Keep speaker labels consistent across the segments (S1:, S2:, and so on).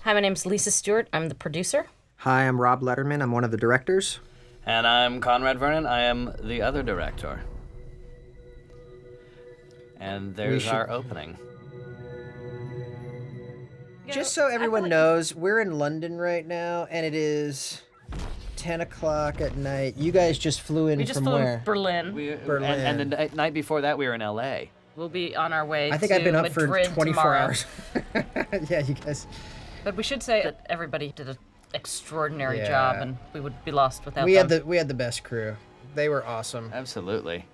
S1: Hi, my name's Lisa Stewart. I'm the producer.
S2: Hi, I'm Rob Letterman. I'm one of the directors.
S3: And I'm Conrad Vernon. I am the other director. And there's our opening.
S2: Just so everyone knows, we're in London right now, and it is 10 o'clock at night. You guys just flew in from where?
S1: Berlin.
S2: Berlin.
S3: And the night before that, we were in L.A.
S1: We'll be on our way
S2: I think
S1: to
S2: I've been up
S1: Madrid
S2: for 24
S1: tomorrow.
S2: hours. Yeah, you guys.
S1: But we should say that everybody did an extraordinary
S2: Yeah.
S1: job, and we would be lost without
S2: We
S1: them.
S2: had the best crew. They were awesome.
S3: Absolutely.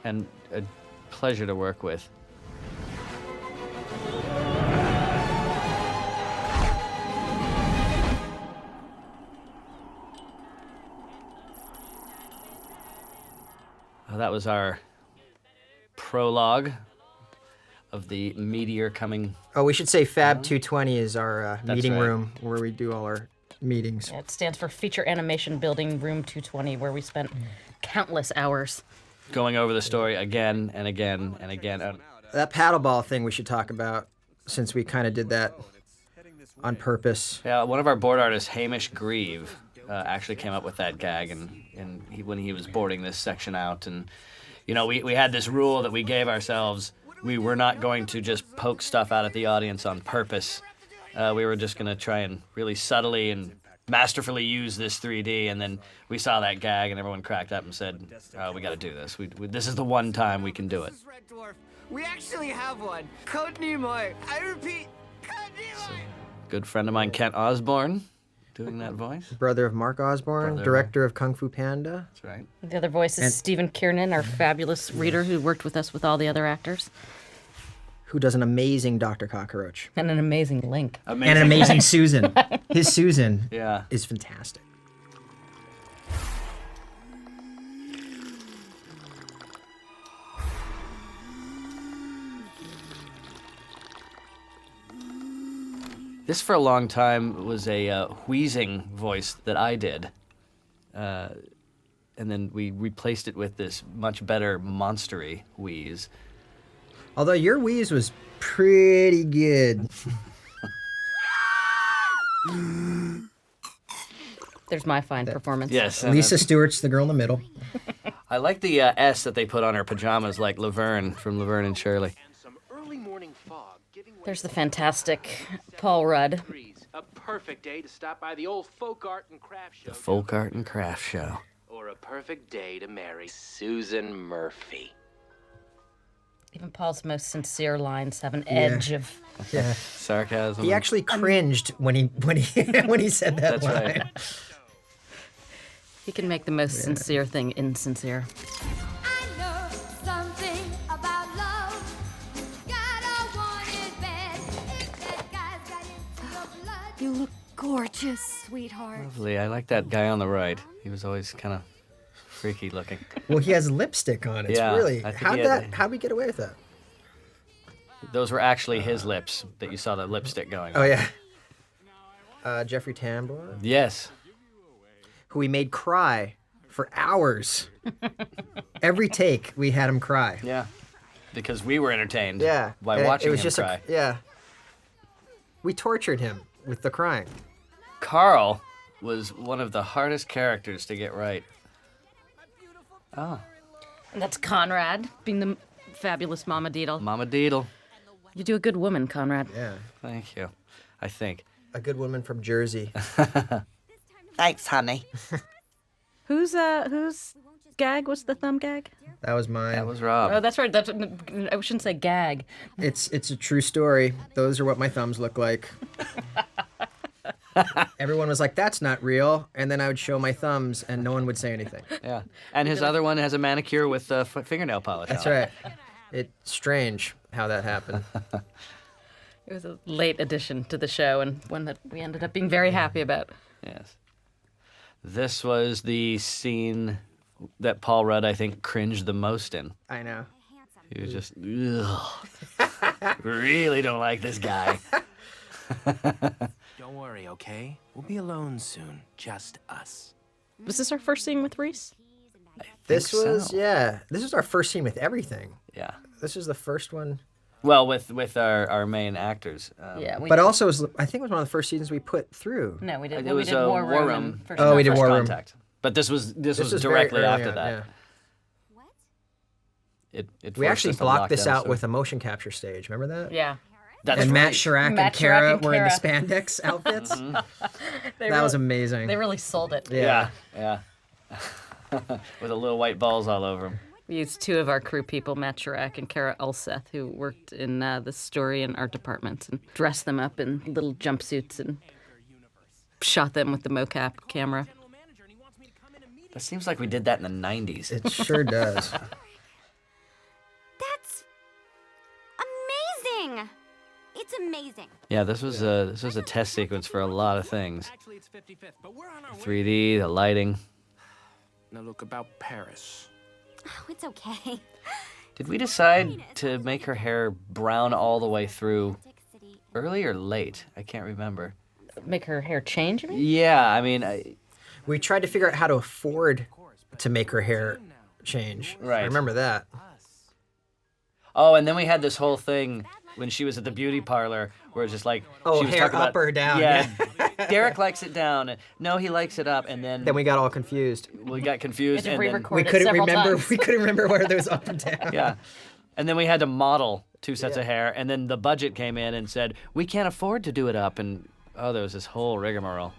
S3: And a pleasure to work with. That was our prologue of the meteor coming.
S2: Oh, we should say Fab 220 is our meeting
S3: right.
S2: room where we do all our meetings.
S1: It stands for Feature Animation Building Room 220, where we spent countless hours.
S3: Going over the story again and again and again.
S2: That paddleball thing we should talk about, since we kind of did that on purpose.
S3: Yeah, one of our board artists, Hamish Grieve, actually came up with that gag, when he was boarding this section out, and we had this rule that we gave ourselves. We were not going to just poke stuff out at the audience on purpose. We were just going to try and really subtly and masterfully use this 3D, and then we saw that gag, and everyone cracked up and said, we got to do this. This is the one time we can do it.
S4: Red Dwarf. We actually have one. Code Nimoy. I repeat, Code Nimoy.
S3: Good friend of mine, Kent Osborne, doing that voice.
S2: Brother of Mark Osborne, director of Kung Fu Panda.
S3: That's right.
S1: The other voice is Stephen Kiernan, our fabulous reader who worked with us with all the other actors.
S2: Who does an amazing Dr. Cockroach.
S1: And an amazing Link.
S2: And an amazing Susan. His Susan
S3: Yeah.
S2: is fantastic.
S3: This, for a long time, was a wheezing voice that I did. And then we replaced it with this much better monstery wheeze.
S2: Although your wheeze was pretty good.
S1: There's my fine performance.
S3: Yes.
S2: Lisa Stewart's the girl in the middle.
S3: I like the S that they put on her pajamas, like Laverne from Laverne and Shirley.
S1: There's the fantastic Paul Rudd.
S5: A perfect day to stop by the old folk art and craft show.
S3: The Folk Art and Craft Show.
S5: Or a perfect day to marry Susan Murphy.
S1: Even Paul's most sincere lines have an edge of...
S2: Yeah.
S3: Sarcasm.
S2: He actually cringed when he said that
S3: That's
S2: line.
S3: right.
S1: He can make the most sincere thing insincere.
S6: I know something about love. Gotta want it bad. If that guy's got into your blood.
S7: You look gorgeous, sweetheart.
S3: Lovely. I like that guy on the right. He was always kind of freaky looking.
S2: Well, he has lipstick on. It's
S3: Yeah,
S2: really...
S3: I think
S2: How'd we get away with that?
S3: Those were actually his lips that you saw the lipstick going on.
S2: Oh, yeah. Jeffrey Tambor,
S3: Yes.
S2: who we made cry for hours. Every take, we had him cry.
S3: Yeah. Because we were entertained
S2: Yeah.
S3: by
S2: And
S3: watching
S2: it was
S3: him
S2: just
S3: cry.
S2: yeah. We tortured him with the crying.
S3: Carl was one of the hardest characters to get right. Oh.
S1: And that's Conrad, being the fabulous Mama Deedle.
S3: Mama Deedle.
S1: You do a good woman, Conrad.
S2: Yeah.
S3: Thank you. I think.
S2: A good woman from Jersey.
S3: Thanks, honey.
S1: Whose gag was the thumb gag?
S2: That was mine.
S3: That was Rob.
S1: Oh, that's right. I shouldn't say gag.
S2: It's a true story. Those are what my thumbs look like. Everyone was like, that's not real. And then I would show my thumbs and no one would say anything.
S3: Yeah. And his other one has a manicure with fingernail polish.
S2: That's
S3: on it.
S2: right. It's strange how that happened.
S1: It was a late addition to the show and one that we ended up being very happy about.
S3: Yes. This was the scene that Paul Rudd, I think, cringed the most in.
S2: I know.
S3: He was just, ugh. Really don't like this guy.
S5: Don't worry, okay? We'll be alone soon. Just us.
S1: Was this our first scene with Reese?
S2: This was
S3: so.
S2: This was our first scene with everything.
S3: Yeah.
S2: This is the first one.
S3: Well, with our main actors.
S1: Yeah,
S2: But also, I think it was one of the first seasons we put through.
S1: no, we did.
S3: It was
S1: we did War Room.
S3: Room.
S1: and First
S2: Oh, we did
S1: Contact.
S2: War Room.
S3: Contact. But this was
S2: This was
S3: directly
S2: very early
S3: after
S2: on,
S3: that.
S2: yeah.
S3: It
S2: We
S3: forced
S2: actually
S3: us to
S2: blocked
S3: lock
S2: this
S3: down,
S2: out
S3: so-
S2: with a motion capture stage. Remember that?
S1: Yeah.
S3: That's
S2: And
S3: right.
S2: Matt Chirac and
S1: Matt
S2: Kara
S1: Chirac and
S2: were in the
S1: Kara.
S2: spandex outfits.
S1: They
S2: That was
S1: really-
S2: amazing.
S1: They really sold it.
S3: Yeah. With the little white balls all over them.
S1: We used two of our crew people, Matt Chirac and Kara Ulseth, who worked in the story and art departments, and dressed them up in little jumpsuits and shot them with the mocap camera.
S3: It seems like we did that in the 90s.
S2: It sure does.
S7: That's amazing. It's amazing.
S3: Yeah, this was a test sequence for a lot of things. 3D, the lighting.
S8: Now look about Paris.
S7: Oh, it's okay.
S3: Did we decide to make her hair brown all the way through early or late? I can't remember.
S1: Make her hair change, you mean?
S3: Yeah, I mean,
S2: We tried to figure out how to afford to make her hair change.
S3: Right.
S2: I remember that.
S3: oh, and then we had this whole thing when she was at the beauty parlor where it's just like,
S2: Oh,
S3: she was
S2: hair
S3: talking
S2: up
S3: about,
S2: or down,
S3: Yeah, Derek likes it down. No, he likes it up, and then
S2: Then we got all confused.
S3: we got confused,
S1: We had
S3: and
S1: to
S3: then
S1: re-record
S2: We
S1: it
S2: couldn't
S1: several
S2: remember.
S1: times.
S2: We couldn't remember where there was up and down.
S3: yeah, and then we had to model 2 sets of hair, and then the budget came in and said we can't afford to do it up, and there was this whole rigmarole.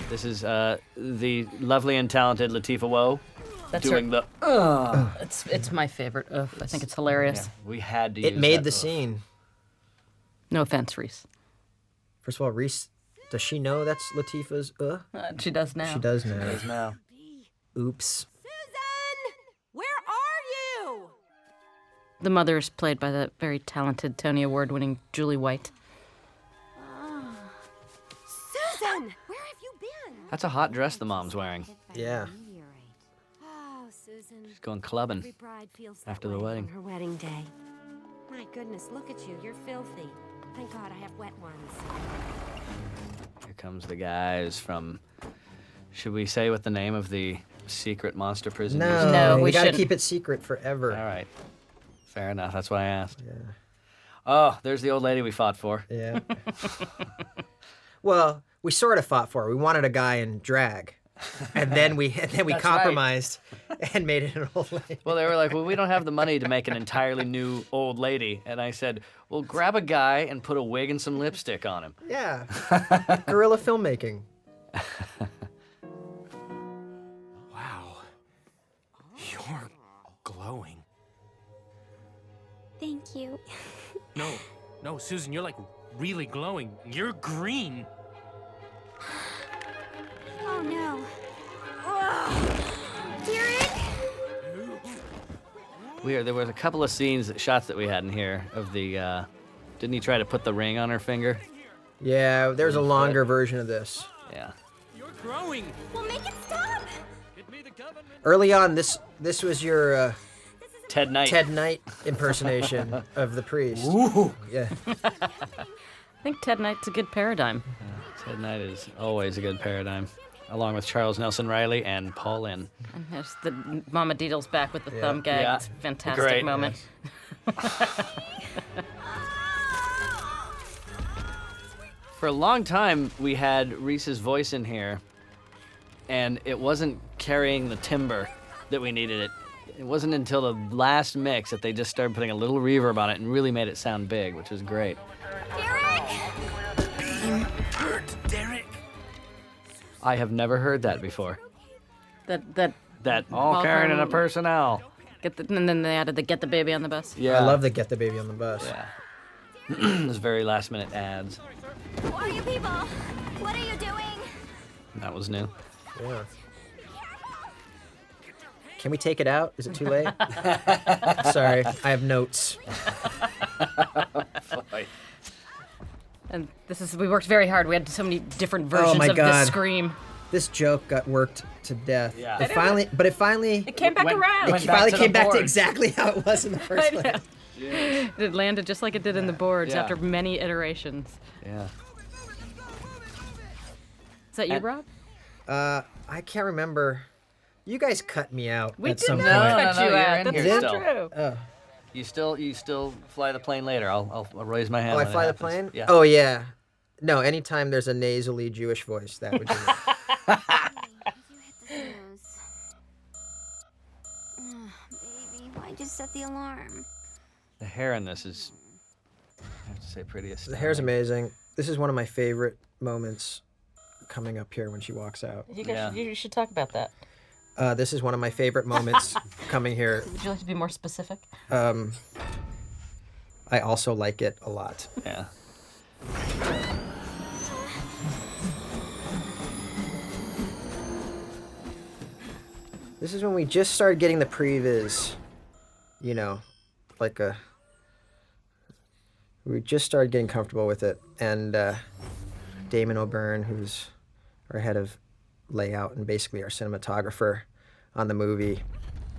S3: This is the lovely and talented Latifah Woe
S1: That's
S3: doing
S1: her.
S3: the.
S1: It's my favorite. Ugh, I think it's hilarious.
S3: We had to.
S2: It
S3: use
S2: made
S3: that
S2: the
S3: oof.
S2: scene.
S1: No offense, Reese.
S2: First of all, Reese, does she know that's Latifah's?
S1: She does now.
S2: She does know.
S3: Is now.
S2: Oops.
S7: Susan, where are you?
S1: The mother is played by the very talented Tony Award-winning Julie White.
S7: Susan, where have you been?
S3: That's a hot dress the mom's wearing.
S2: Yeah.
S7: Oh, Susan.
S3: She's going clubbing.
S7: Every bride feels that
S3: after the
S7: way
S3: wedding.
S7: on her wedding day. My goodness, look at you. You're filthy. Thank God I have wet ones.
S3: Here comes the guys from. Should we say what the name of the secret monster prison is?
S2: No,
S1: No,
S2: we
S1: we
S2: gotta
S1: shouldn't.
S2: keep it secret forever.
S3: All right. Fair enough. That's why I asked. Yeah. Oh, there's the old lady we fought for.
S2: Yeah. Well, we sort of fought for it. We wanted a guy in drag, and then we
S1: That's right.
S2: compromised and made it an old lady.
S3: Well, they were like, well, we don't have the money to make an entirely new old lady. And I said, well, grab a guy and put a wig and some lipstick on him.
S2: Yeah. Guerrilla filmmaking.
S8: Wow. You're glowing.
S7: Thank you.
S8: No, Susan, you're like really glowing. You're green.
S7: Oh no. Oh, Derek!
S3: There was a couple of shots that we had in here of the. Didn't he try to put the ring on her finger?
S2: Yeah, there's a longer version of this.
S3: Yeah.
S8: You're growing.
S7: Well, make it stop!
S2: Early on, this was your
S3: Ted Knight.
S2: Ted Knight impersonation of the priest.
S3: Ooh.
S2: Yeah.
S1: I think Ted Knight's a good paradigm.
S3: Ted Knight is always a good paradigm, along with Charles Nelson Riley and Paul Lynde.
S1: And there's the Mama Deedle's back with the thumb gag.
S3: Yeah.
S1: It's a fantastic
S3: Great.
S1: moment.
S3: For a long time, we had Reese's voice in here, and it wasn't carrying the timbre that we needed it. It wasn't until the last mix that they just started putting a little reverb on it and really made it sound big, which was great.
S7: Derek!
S8: Hurt, Derek.
S3: I have never heard that before.
S1: That
S3: All carrying in a personnel.
S1: and then they added the "Get the Baby on the Bus."
S3: Yeah.
S2: I love the Get the Baby on the Bus.
S3: Yeah. Those very last minute ads.
S7: Who are you people? What are you doing?
S3: That was new.
S2: Yeah. Can we take it out? Is it too late? Sorry, I have notes.
S1: And we worked very hard. We had so many different versions
S2: my
S1: of
S2: God.
S1: this scream.
S2: This joke got worked to death.
S3: Yeah.
S2: It finally
S1: It came back around.
S3: went
S2: finally
S3: back to
S2: came
S3: the
S2: back to
S3: boards.
S2: exactly how it was in the first
S1: I know.
S2: place.
S1: It landed just like it did in the boards
S3: Yeah.
S1: after many iterations.
S3: Yeah.
S1: Is that you, Rob?
S2: I can't remember. You guys cut me out
S1: We
S2: at
S1: did
S2: some
S1: not
S2: point.
S1: cut
S3: No,
S1: you
S3: you're
S1: out.
S3: in
S1: That's
S3: here
S1: not
S3: still.
S1: true.
S2: Oh,
S3: You still fly the plane later. I'll raise my hand.
S2: I
S3: when it
S2: fly the
S3: happens.
S2: plane?
S3: Yeah.
S2: Oh, yeah. No, anytime there's a nasally Jewish voice, that would do it.
S6: Baby, why'd you set the alarm?
S3: The hair in this is, I have to say, pretty astounding.
S2: The hair's amazing. This is one of my favorite moments coming up here when she walks out.
S1: You guys
S3: Yeah.
S1: you should talk about that.
S2: This is one of my favorite moments coming here.
S1: Would you like to be more specific?
S2: I also like it a lot.
S3: Yeah.
S2: This is when we just started getting the previs, you know, like we just started getting comfortable with it. And Damon O'Byrne, who's our head of layout and basically our cinematographer on the movie,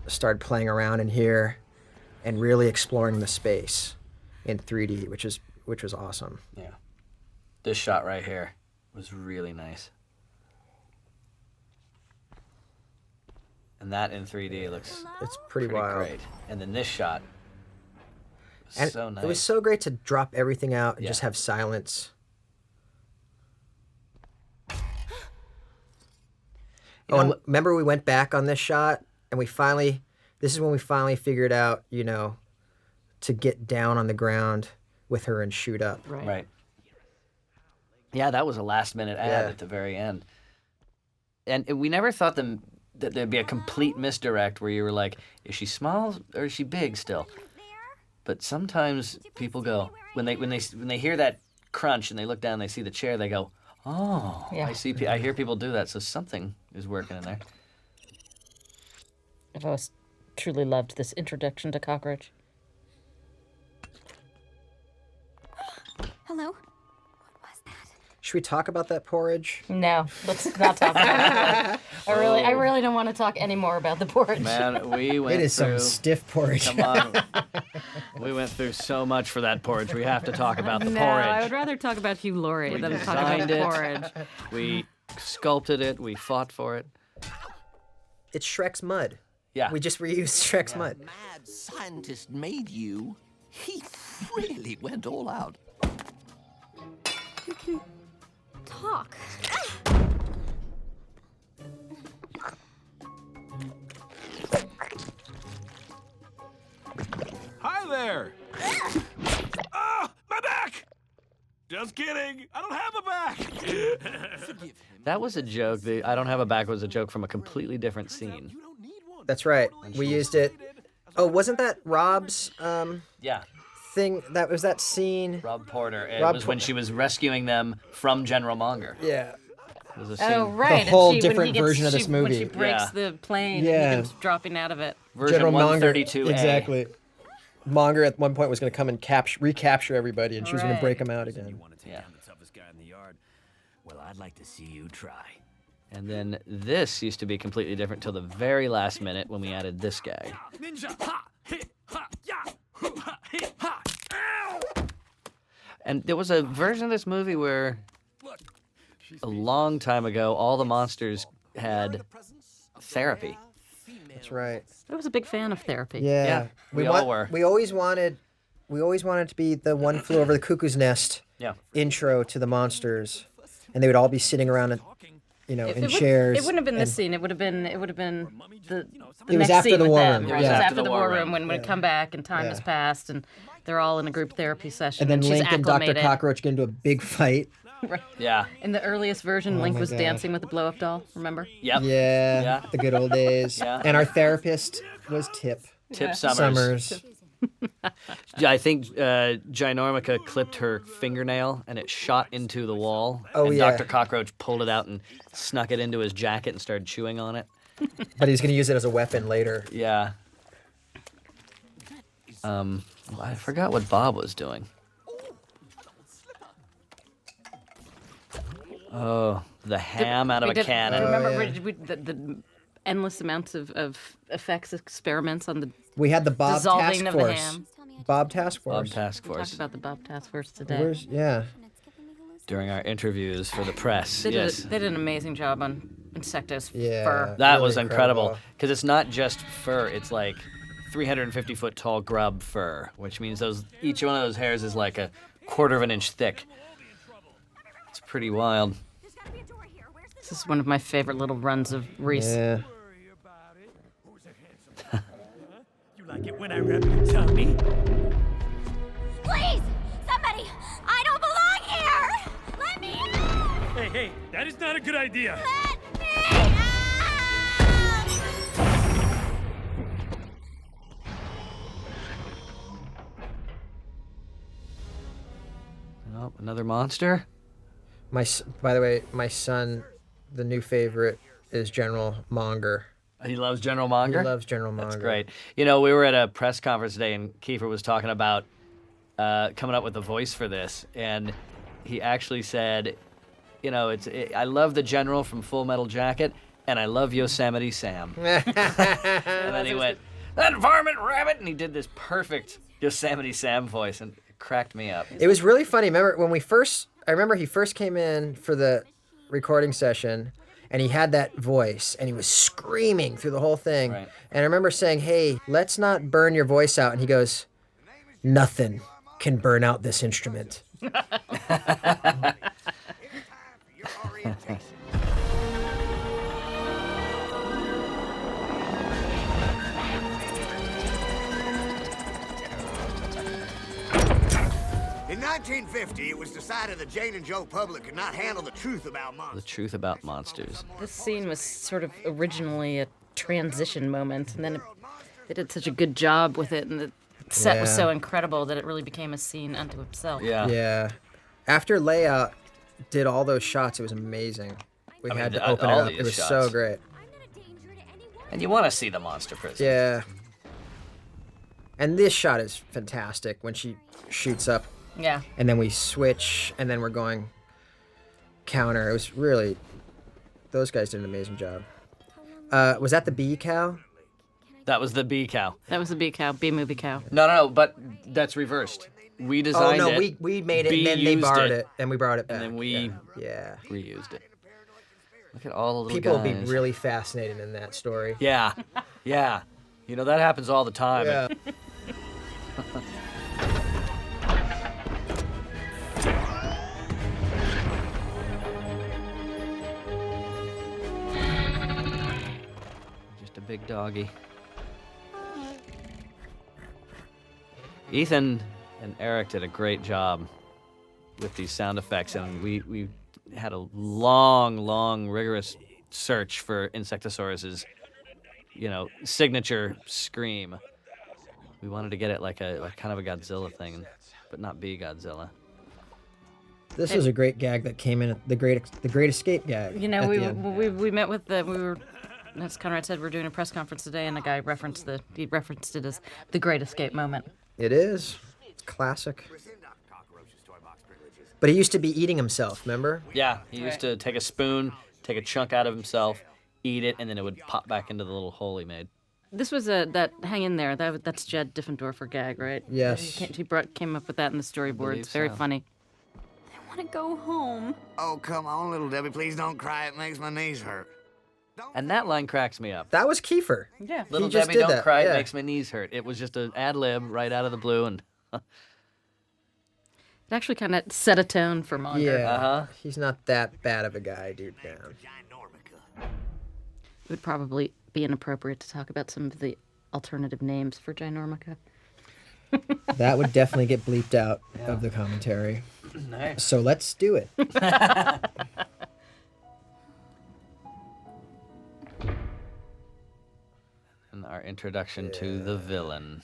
S2: started playing around in here and really exploring the space in 3D, which was awesome.
S3: Yeah. This shot right here was really nice. And that in 3D looks
S2: It's pretty
S3: pretty
S2: wild.
S3: great. And then this shot was
S2: And
S3: so nice.
S2: it was so great to drop everything out and
S3: Yeah.
S2: just have silence.
S3: You
S2: Oh,
S3: know
S2: and
S3: what-
S2: remember we went back on this shot and this is when we finally figured out, you know, to get down on the ground with her and shoot up.
S3: Right. Yeah, that was a last minute ad
S2: Yeah.
S3: at the very end. And we never thought that there'd be a complete misdirect where you were like, is she small or is she big still? But sometimes people go, when they hear that crunch and they look down and they see the chair, they go, oh,
S1: Yeah.
S3: I hear people do that, so something is working in there.
S1: I've always truly loved this introduction to Cockroach.
S6: Hello? What was that?
S2: Should we talk about that porridge?
S1: No, let's not talk about it. I really don't want to talk anymore about the porridge.
S3: Man, we went
S2: It is
S3: through...
S2: some stiff porridge.
S3: Come on. We went through so much for that porridge. We have to talk about the
S1: No,
S3: porridge.
S1: I would rather talk about Hugh Laurie than talk about
S3: designed it.
S1: porridge.
S3: We sculpted it. We fought for it.
S2: It's Shrek's mud.
S3: Yeah.
S2: We just reused Shrek's mud.
S9: Mad scientist made you. He really went all out.
S6: You can talk.
S10: Hi there! Ah, my back! Just kidding. I don't have a back.
S3: That was a joke. The I don't have a back was a joke from a completely different scene.
S2: That's right. We used it. Oh, wasn't that Rob's
S3: Yeah.
S2: thing? That was that scene.
S3: Rob Porter. It
S2: Rob
S3: was when she was rescuing them from General Monger.
S2: Yeah.
S3: It was a scene.
S1: Oh, right.
S2: The whole
S1: and when
S2: different
S1: he gets-
S2: version of this
S1: When
S2: movie.
S1: she breaks
S3: Yeah.
S1: the plane
S2: Yeah.
S1: and he comes dropping out of it.
S3: Version
S2: General Monger.
S3: 132A.
S2: Exactly. Monger at one point was going to come and recapture everybody, and she was going to break
S1: Right.
S2: them out again.
S3: Yeah.
S10: The toughest guy in the yard. Well, I'd like to see you try.
S3: And then this used to be completely different till the very last minute when we added this guy.
S10: Ninja! Ha! Hit! Ha! Ya! Hoo! Ha! Hit! Ha! Ow!
S3: And there was a version of this movie where a long time ago, all the monsters had therapy.
S2: That's right.
S1: I was a big fan of therapy.
S2: Yeah.
S3: we all were.
S2: We always wanted to be the One Flew Over the Cuckoo's Nest
S3: Yeah.
S2: intro to the monsters, and they would all be sitting around, in chairs.
S1: It wouldn't have been this
S2: and-
S1: scene. It would have been the
S2: It was
S1: next
S2: after
S1: scene
S2: the
S1: with
S2: war
S1: them.
S2: room,
S1: It was
S2: yeah.
S1: after the war room when we come back and time has
S2: Yeah.
S1: passed and they're all in a group therapy session.
S2: And then
S1: she's
S2: Link and Dr.
S1: acclimated.
S2: Cockroach get into a big fight.
S3: Yeah.
S1: In the earliest version, Link
S2: my
S1: was
S2: God.
S1: dancing with the blow-up doll. Remember?
S3: Yep.
S2: Yeah,
S3: Yeah.
S2: the good old days.
S3: Yeah.
S2: And our therapist was Tip
S3: Tip
S2: Summers.
S3: Yeah, I think Ginormica clipped her fingernail and it shot into the wall.
S2: Oh,
S3: and
S2: yeah.
S3: Dr. Cockroach pulled it out and snuck it into his jacket and started chewing on it.
S2: But he's going to use it as a weapon later.
S3: Yeah. I forgot what Bob was doing. Oh, the ham out of a cannon.
S1: Remember the endless amounts of effects experiments on the
S2: We had the Bob
S1: dissolving
S2: task
S1: of the
S2: force.
S1: ham.
S6: Tell me
S2: Bob Task
S3: Bob
S2: Force.
S3: Task
S1: We
S3: Force.
S1: talked about the Bob Task Force today.
S2: Yeah.
S3: During our interviews for the press.
S1: They
S3: yes.
S1: did an amazing job on Insecto's
S2: Yeah.
S1: fur.
S3: That
S2: really
S3: was incredible because it's not just fur; it's like 350-foot tall grub fur, which means each one of those hairs is like a quarter of an inch thick. It's pretty wild.
S1: This is one of my favorite little runs of Reese.
S2: Yeah.
S10: You like it when I rub your tummy?
S6: Please! Somebody! I don't belong here! Let me out!
S8: Hey, that is not a good idea.
S6: Let me out!
S3: Oh, another monster?
S2: By the way, my son, the new favorite is General Monger.
S3: He loves General Monger?
S2: He loves General Monger.
S3: That's great. You know, we were at a press conference today, and Kiefer was talking about coming up with a voice for this, and he actually said, you know, I love the General from Full Metal Jacket, and I love Yosemite Sam. And then he went, that varmint rabbit, and he did this perfect Yosemite Sam voice, and it cracked me up.
S2: It was really funny. Remember when I remember he first came in for the recording session, and he had that voice, and he was screaming through the whole thing.
S3: Right.
S2: And I remember saying, hey, let's not burn your voice out. And he goes, nothing can burn out this instrument.
S4: In 1950, it was decided the Jane and Joe public could not handle the truth about
S3: The
S4: monsters.
S3: truth about monsters.
S1: This scene was sort of originally a transition moment, and then they did such a good job with it, and the set was
S2: Yeah.
S1: so incredible that it really became a scene unto itself.
S3: Yeah.
S2: Yeah. After Layout did all those shots, it was amazing. We
S3: I
S2: had
S3: mean,
S2: to open it
S3: all
S2: up.
S3: these
S2: It was
S3: shots.
S2: so great.
S3: And you want to see the monster prison.
S2: Yeah. And this shot is fantastic when she shoots up,
S1: Yeah.
S2: and then we switch, and then we're going counter. It was really, those guys did an amazing job. Was that the bee cow?
S3: That was the bee cow.
S1: That was the B cow, B movie cow.
S3: No, but that's reversed. We designed
S2: Oh, no,
S3: it.
S2: we made it,
S3: B
S2: and then they
S3: used
S2: borrowed it, and we brought it back.
S3: And then we
S2: Yeah.
S3: reused it. Look at all the little
S2: People will be
S3: guys.
S2: really fascinated in that story.
S3: Yeah, yeah. You know, that happens all the time.
S2: Yeah.
S3: Just a big doggy. Ethan and Eric did a great job with these sound effects, and we had a long, rigorous search for Insectosaurus's, signature scream. We wanted to get it like kind of a Godzilla thing, but not be Godzilla.
S2: This was a great gag that came in at the Great Escape gag.
S1: You know,
S2: at
S1: we
S2: the end.
S1: met with as Conrad said, we're doing a press conference today, and the guy referenced it as the Great Escape moment.
S2: It is. It's classic. But he used to be eating himself, remember?
S3: Yeah, he used to take a spoon, take a chunk out of himself, eat it, and then it would pop back into the little hole he made.
S1: This was that hang in there. That's Jed Diffendorfer gag, right?
S2: Yes.
S1: He came up with that in the storyboard.
S3: Believe
S1: It's very
S3: so.
S1: funny.
S6: I want to go home.
S4: Oh, come on, little Debbie, please don't cry. It makes my knees hurt.
S3: And that line cracks me up.
S2: That was Kiefer.
S1: Yeah.
S3: Little
S2: just
S3: Debbie,
S2: did
S3: don't
S2: that,
S3: cry,
S2: yeah.
S3: it makes my knees hurt. It was just an ad lib right out of the blue, and
S1: It actually kind of set a tone for Monger.
S2: Yeah.
S3: Uh-huh.
S2: He's not that bad of a guy, dude. Down.
S1: It would probably be inappropriate to talk about some of the alternative names for Ginormica.
S2: That would definitely get bleeped out of the commentary.
S3: nice.
S2: So let's do it.
S3: And our introduction to the villain,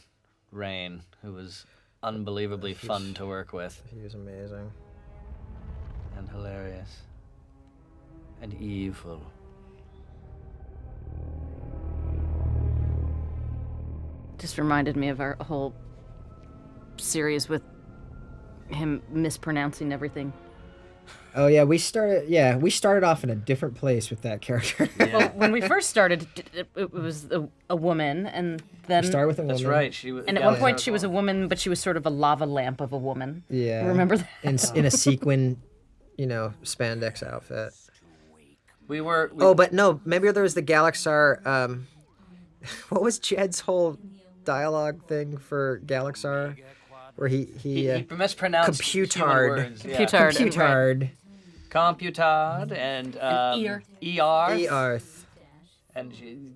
S3: Rainn, who was unbelievably fun to work with
S2: He was amazing.
S3: and hilarious and evil.
S1: Just reminded me of our whole series with him mispronouncing everything
S2: Oh yeah, we started off in a different place with that character.
S1: Well, when we first started, it was a woman, and then
S2: Start with a woman.
S3: That's right. She was.
S1: and at one point she was a woman, but she was sort of a lava lamp of a woman.
S2: Yeah.
S1: Remember that?
S2: In a sequin, spandex outfit.
S3: We were.
S2: Oh, but no, maybe there was the Gallaxhar. What was Jed's whole dialogue thing for Gallaxhar, where he
S3: mispronounced human words. Yeah.
S1: Computard.
S3: Computard and
S1: Earth.
S2: Earth.
S3: And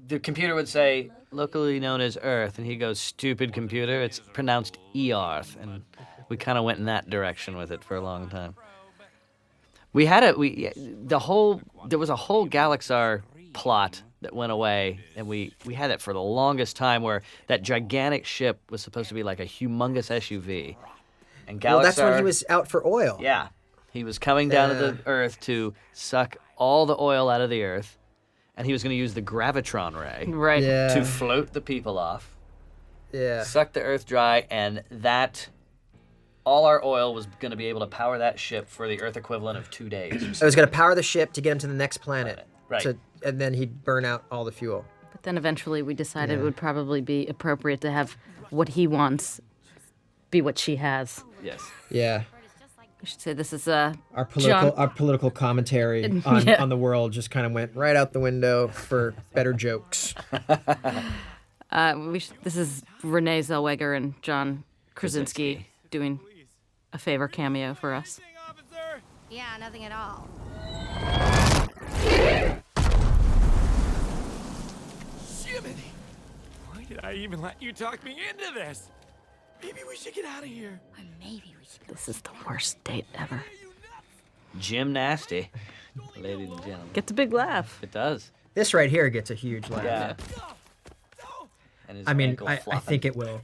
S3: the computer would say, locally known as Earth, and he goes, stupid computer, it's pronounced Earth, and we kind of went in that direction with it for a long time. We had there was a whole Gallaxhar plot that went away, and we had it for the longest time, where that gigantic ship was supposed to be like a humongous SUV. And Gallaxhar,
S2: Well, that's when he was out for oil.
S3: Yeah. He was coming down to the Earth to suck all the oil out of the Earth, and he was going to use the gravitron ray to float the people off, suck the Earth dry, and all our oil was going to be able to power that ship for the Earth equivalent of 2 days.
S2: It was going to power the ship to get him to the next planet.
S3: Right.
S2: And then he'd burn out all the fuel.
S1: But then eventually we decided it would probably be appropriate to have what he wants be what she has.
S3: Yes.
S2: Yeah.
S1: I should say this is
S2: our political commentary on the world just kind of went right out the window for better jokes.
S1: This is Renee Zellweger and John Krasinski doing a favor cameo for us.
S7: Yeah, nothing at all.
S10: Jiminy! Why did I even let you talk me into this? Maybe we should get out of here.
S7: Or maybe we should.
S1: This is the worst date ever.
S3: Jim Nasty, ladies and gentlemen.
S1: Gets a big laugh.
S3: It does.
S2: This right here gets a huge laugh.
S3: Yeah. And his
S2: I mean,
S3: ankle
S2: I
S3: flopping.
S2: think it will.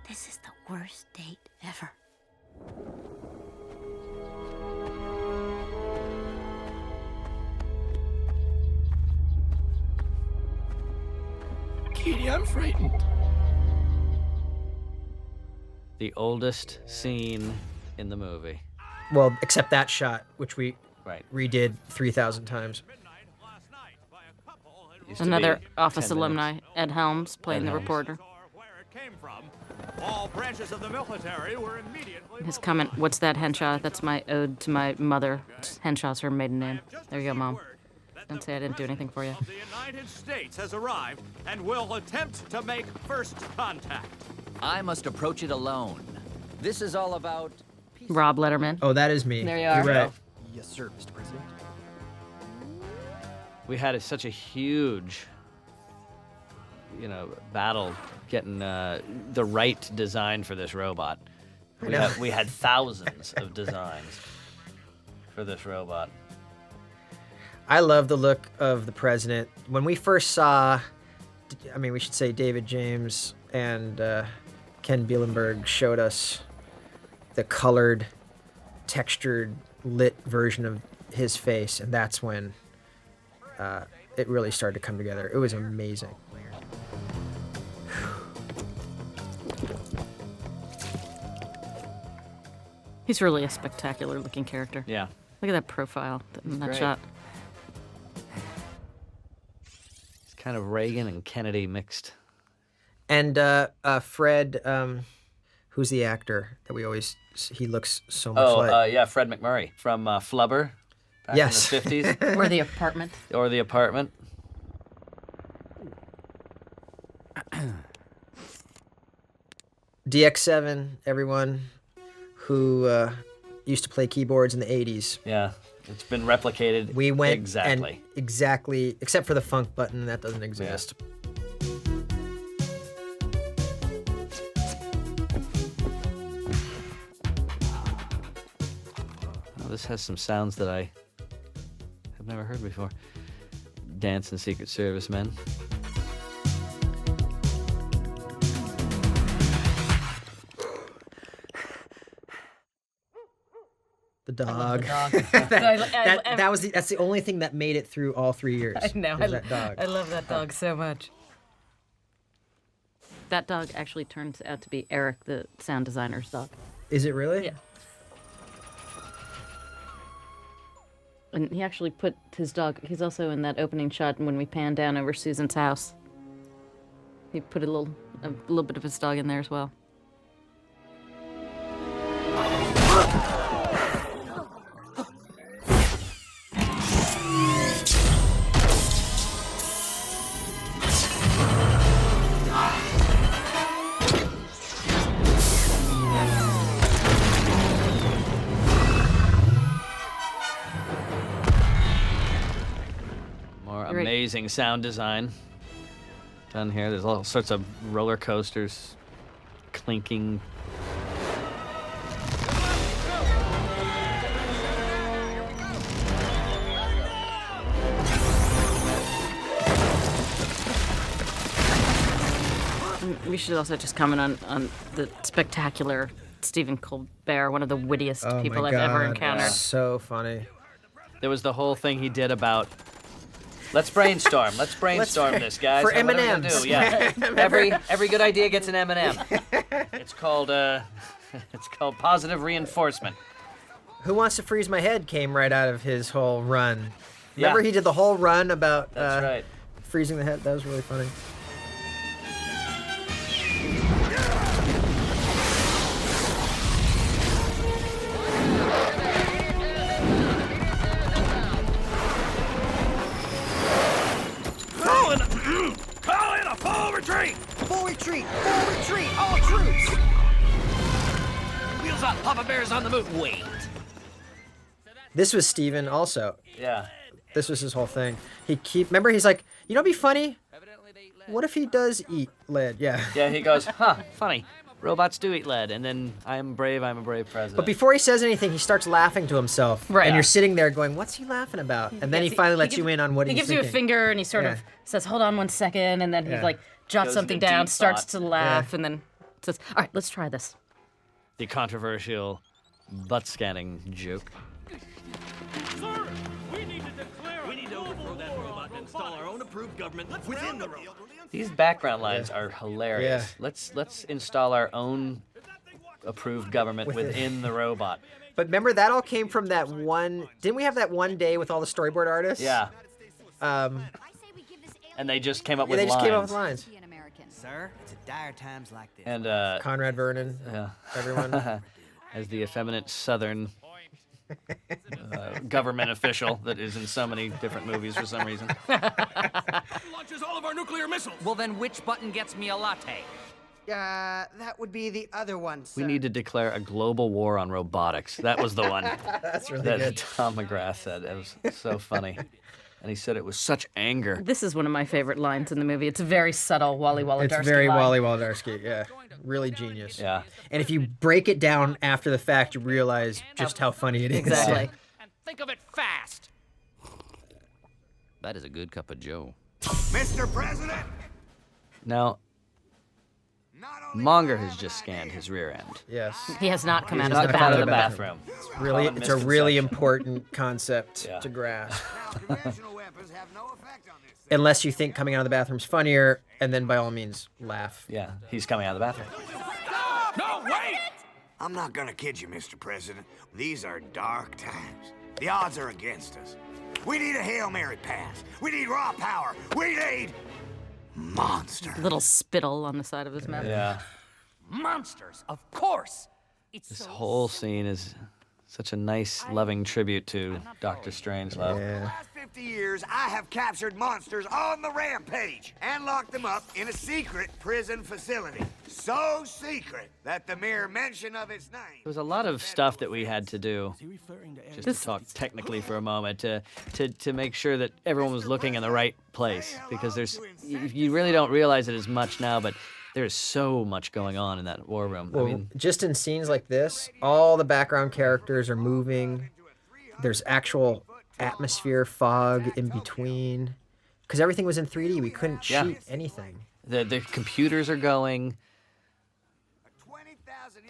S7: This is the worst date ever.
S10: Katie, I'm frightened.
S3: The oldest scene in the movie.
S2: Well, except that shot, which we
S3: Right.
S2: redid 3,000 times.
S3: Used to
S1: Another
S3: be
S1: Office
S3: 10
S1: alumni,
S3: minutes.
S1: Ed Helms, playing
S3: Ed
S1: the
S3: Helms.
S1: reporter.
S10: All branches of the military were immediately.
S1: His comment, "What's that, Henshaw? That's my ode to my mother. Henshaw's her maiden name." There you go, Mom. Don't say I didn't do anything for you.
S10: The United States has arrived and will attempt to make first contact.
S9: I must approach it alone. This is all about...
S1: Rob Letterman.
S2: Oh, that is me.
S1: There you are.
S2: You're right.
S11: Yes, sir, Mr. President.
S3: We had such a huge, battle getting the right design for this robot. We had thousands of designs for this robot.
S2: I love the look of the president. When we first saw, we should say David James and Ken Bielenberg showed us the colored, textured, lit version of his face, and that's when it really started to come together. It was amazing.
S1: He's really a spectacular looking character.
S3: Yeah.
S1: Look at that profile in that
S3: great.
S1: shot.
S3: It's kind of Reagan and Kennedy mixed.
S2: And Fred, who's the actor that he looks so much like?
S3: Fred McMurray from Flubber back
S2: Yes.
S3: in the 50s.
S1: Or The Apartment.
S3: Or The Apartment.
S2: DX7, everyone who used to play keyboards in the 80s.
S3: Yeah, it's been replicated
S2: We went
S3: exactly.
S2: Exactly, except for the funk button, that doesn't exist.
S3: Oh, this has some sounds that I have never heard before. Dance and Secret Service men.
S2: The dog.
S1: The
S2: That's the only thing that made it through all 3 years.
S1: I know.
S2: is that dog.
S1: I love that dog so much. That dog actually turns out to be Eric, the sound designer's dog.
S2: Is it really?
S1: Yeah. And he actually put his dog, he's also in that opening shot when we pan down over Susan's house. He put a little bit of his dog in there as well.
S3: Amazing sound design done here. There's all sorts of roller coasters clinking.
S1: We should also just comment on the spectacular Stephen Colbert, one of the wittiest people I've ever encountered.
S2: So funny.
S3: There was the whole thing he did about let's brainstorm this, guys.
S2: For
S3: What are we gonna
S2: M&Ms.
S3: do? Yeah. every good idea gets an M&M. It's called positive reinforcement.
S2: Who Wants to Freeze My Head came right out of his whole run. Remember he did the whole run about
S3: That's right.
S2: freezing the head? That was really funny.
S10: Call in a full retreat!
S4: Full retreat! Full retreat! All troops!
S9: Wheels up, Papa Bear's on the move. Wait.
S2: This was Steven also.
S3: Yeah.
S2: This was his whole thing. Remember, he's like, you know what'd be funny? What if he does eat lead? Yeah.
S3: Yeah, he goes, funny. Robots do eat lead, and then I'm a brave president.
S2: But before he says anything, he starts laughing to himself.
S1: Right.
S2: And you're sitting there going, what's he laughing about? And then he finally lets you in on what he's
S1: He
S2: thinking.
S1: gives you a finger and he sort of says, hold on 1 second, and then he like jots
S3: Goes
S1: something
S3: into
S1: down,
S3: deep
S1: starts
S3: thought.
S1: to laugh, and then says, all right, let's try this.
S3: The controversial butt scanning joke.
S10: Sir, we need to overthrow that robot and install our own approved government within the robot.
S3: These background lines are hilarious.
S2: Yeah.
S3: Let's install our own approved government within the robot.
S2: But remember, that all came from that one... Didn't we have that one day with all the storyboard artists?
S3: Yeah. And they just came up with
S2: They just
S3: lines.
S2: came up with lines.
S4: Sir, it's at dire times like this.
S3: And
S2: Conrad, Vernon, everyone.
S3: as the effeminate Southern government official that is in so many different movies for some reason.
S10: Launches all of our nuclear missiles.
S4: Well, then which button gets me a latte? That would be the other one, sir.
S3: We need to declare a global war on robotics. That was the one
S2: That's really
S3: that
S2: good.
S3: Tom McGrath said. It was so funny. And he said it was such anger.
S1: This is one of my favorite lines in the movie. It's a very subtle Wally Wolodarsky
S2: It's very
S1: line.
S2: Wally Wolodarsky, yeah. Really genius.
S3: Yeah.
S2: And if you break it down after the fact, you realize just how funny it is.
S1: Exactly.
S9: And think of it fast. That is a good cup of joe.
S10: Mr. President!
S3: Now, Monger has just scanned his rear end.
S2: Yes.
S1: He has not come out
S3: Not
S1: of the
S3: come out of
S1: bathroom.
S3: the bathroom.
S2: Really,
S3: Common
S2: it's a really
S3: misconception.
S2: important concept
S3: Yeah.
S2: to grasp.
S10: Conventional weapons have no effect on this.
S2: Unless you think coming out of the bathroom's funnier, and then by all means, laugh.
S3: Yeah, he's coming out of the bathroom.
S10: No, wait! I'm not gonna kid you, Mr. President. These are dark times. The odds are against us. We need a Hail Mary pass. We need raw power. We need monsters.
S1: Little spittle on the side of his mouth.
S3: Yeah.
S4: Monsters, of course. It's
S3: This whole scene is such a nice, loving tribute to Dr. Strangelove.
S2: Yeah.
S10: Last 50 years, I have captured monsters on the rampage and locked them up in a secret prison facility. So secret that the mere mention of its name.
S3: There was a lot of stuff that we had to do, just to talk technically for a moment, to make sure that everyone was looking in the right place. Because you really don't realize it as much now, but there's so much going on in that war room.
S2: Well,
S3: I mean,
S2: just in scenes like this, all the background characters are moving. There's actual atmosphere, fog in between. Because everything was in 3D. We couldn't shoot anything.
S3: the computers are going.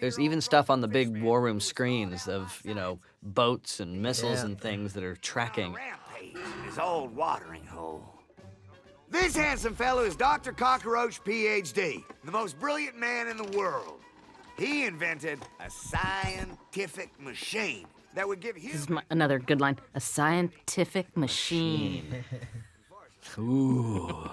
S3: There's even stuff on the big war room screens of, boats and missiles and things that are tracking.
S10: Rampage, his old watering hole. This handsome fellow is Dr. Cockroach, Ph.D., the most brilliant man in the world. He invented a scientific machine that would give
S1: This is
S10: humans...
S1: another good line. A scientific machine.
S3: Ooh.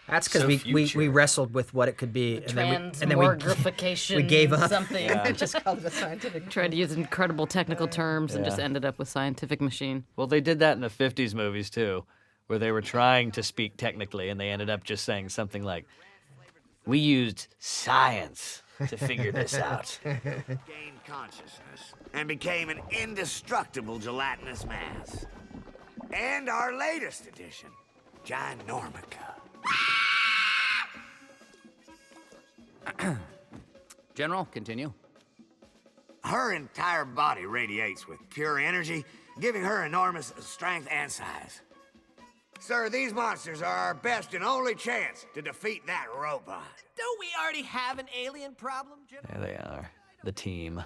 S2: That's because we wrestled with what it could be, and then
S1: Transmogrification.
S2: we gave up.
S1: Something.
S2: Just called it a scientific.
S1: Tried to use incredible technical terms and just ended up with scientific machine.
S3: Well, they did that in the 50s movies, too, where they were trying to speak technically, and they ended up just saying something like, we used science to figure this out.
S10: gained consciousness and became an indestructible gelatinous mass. And our latest addition, Ginormica.
S11: General, continue.
S10: Her entire body radiates with pure energy, giving her enormous strength and size. Sir, these monsters are our best and only chance to defeat that robot.
S4: Don't we already have an alien problem, General?
S3: There they are, the team.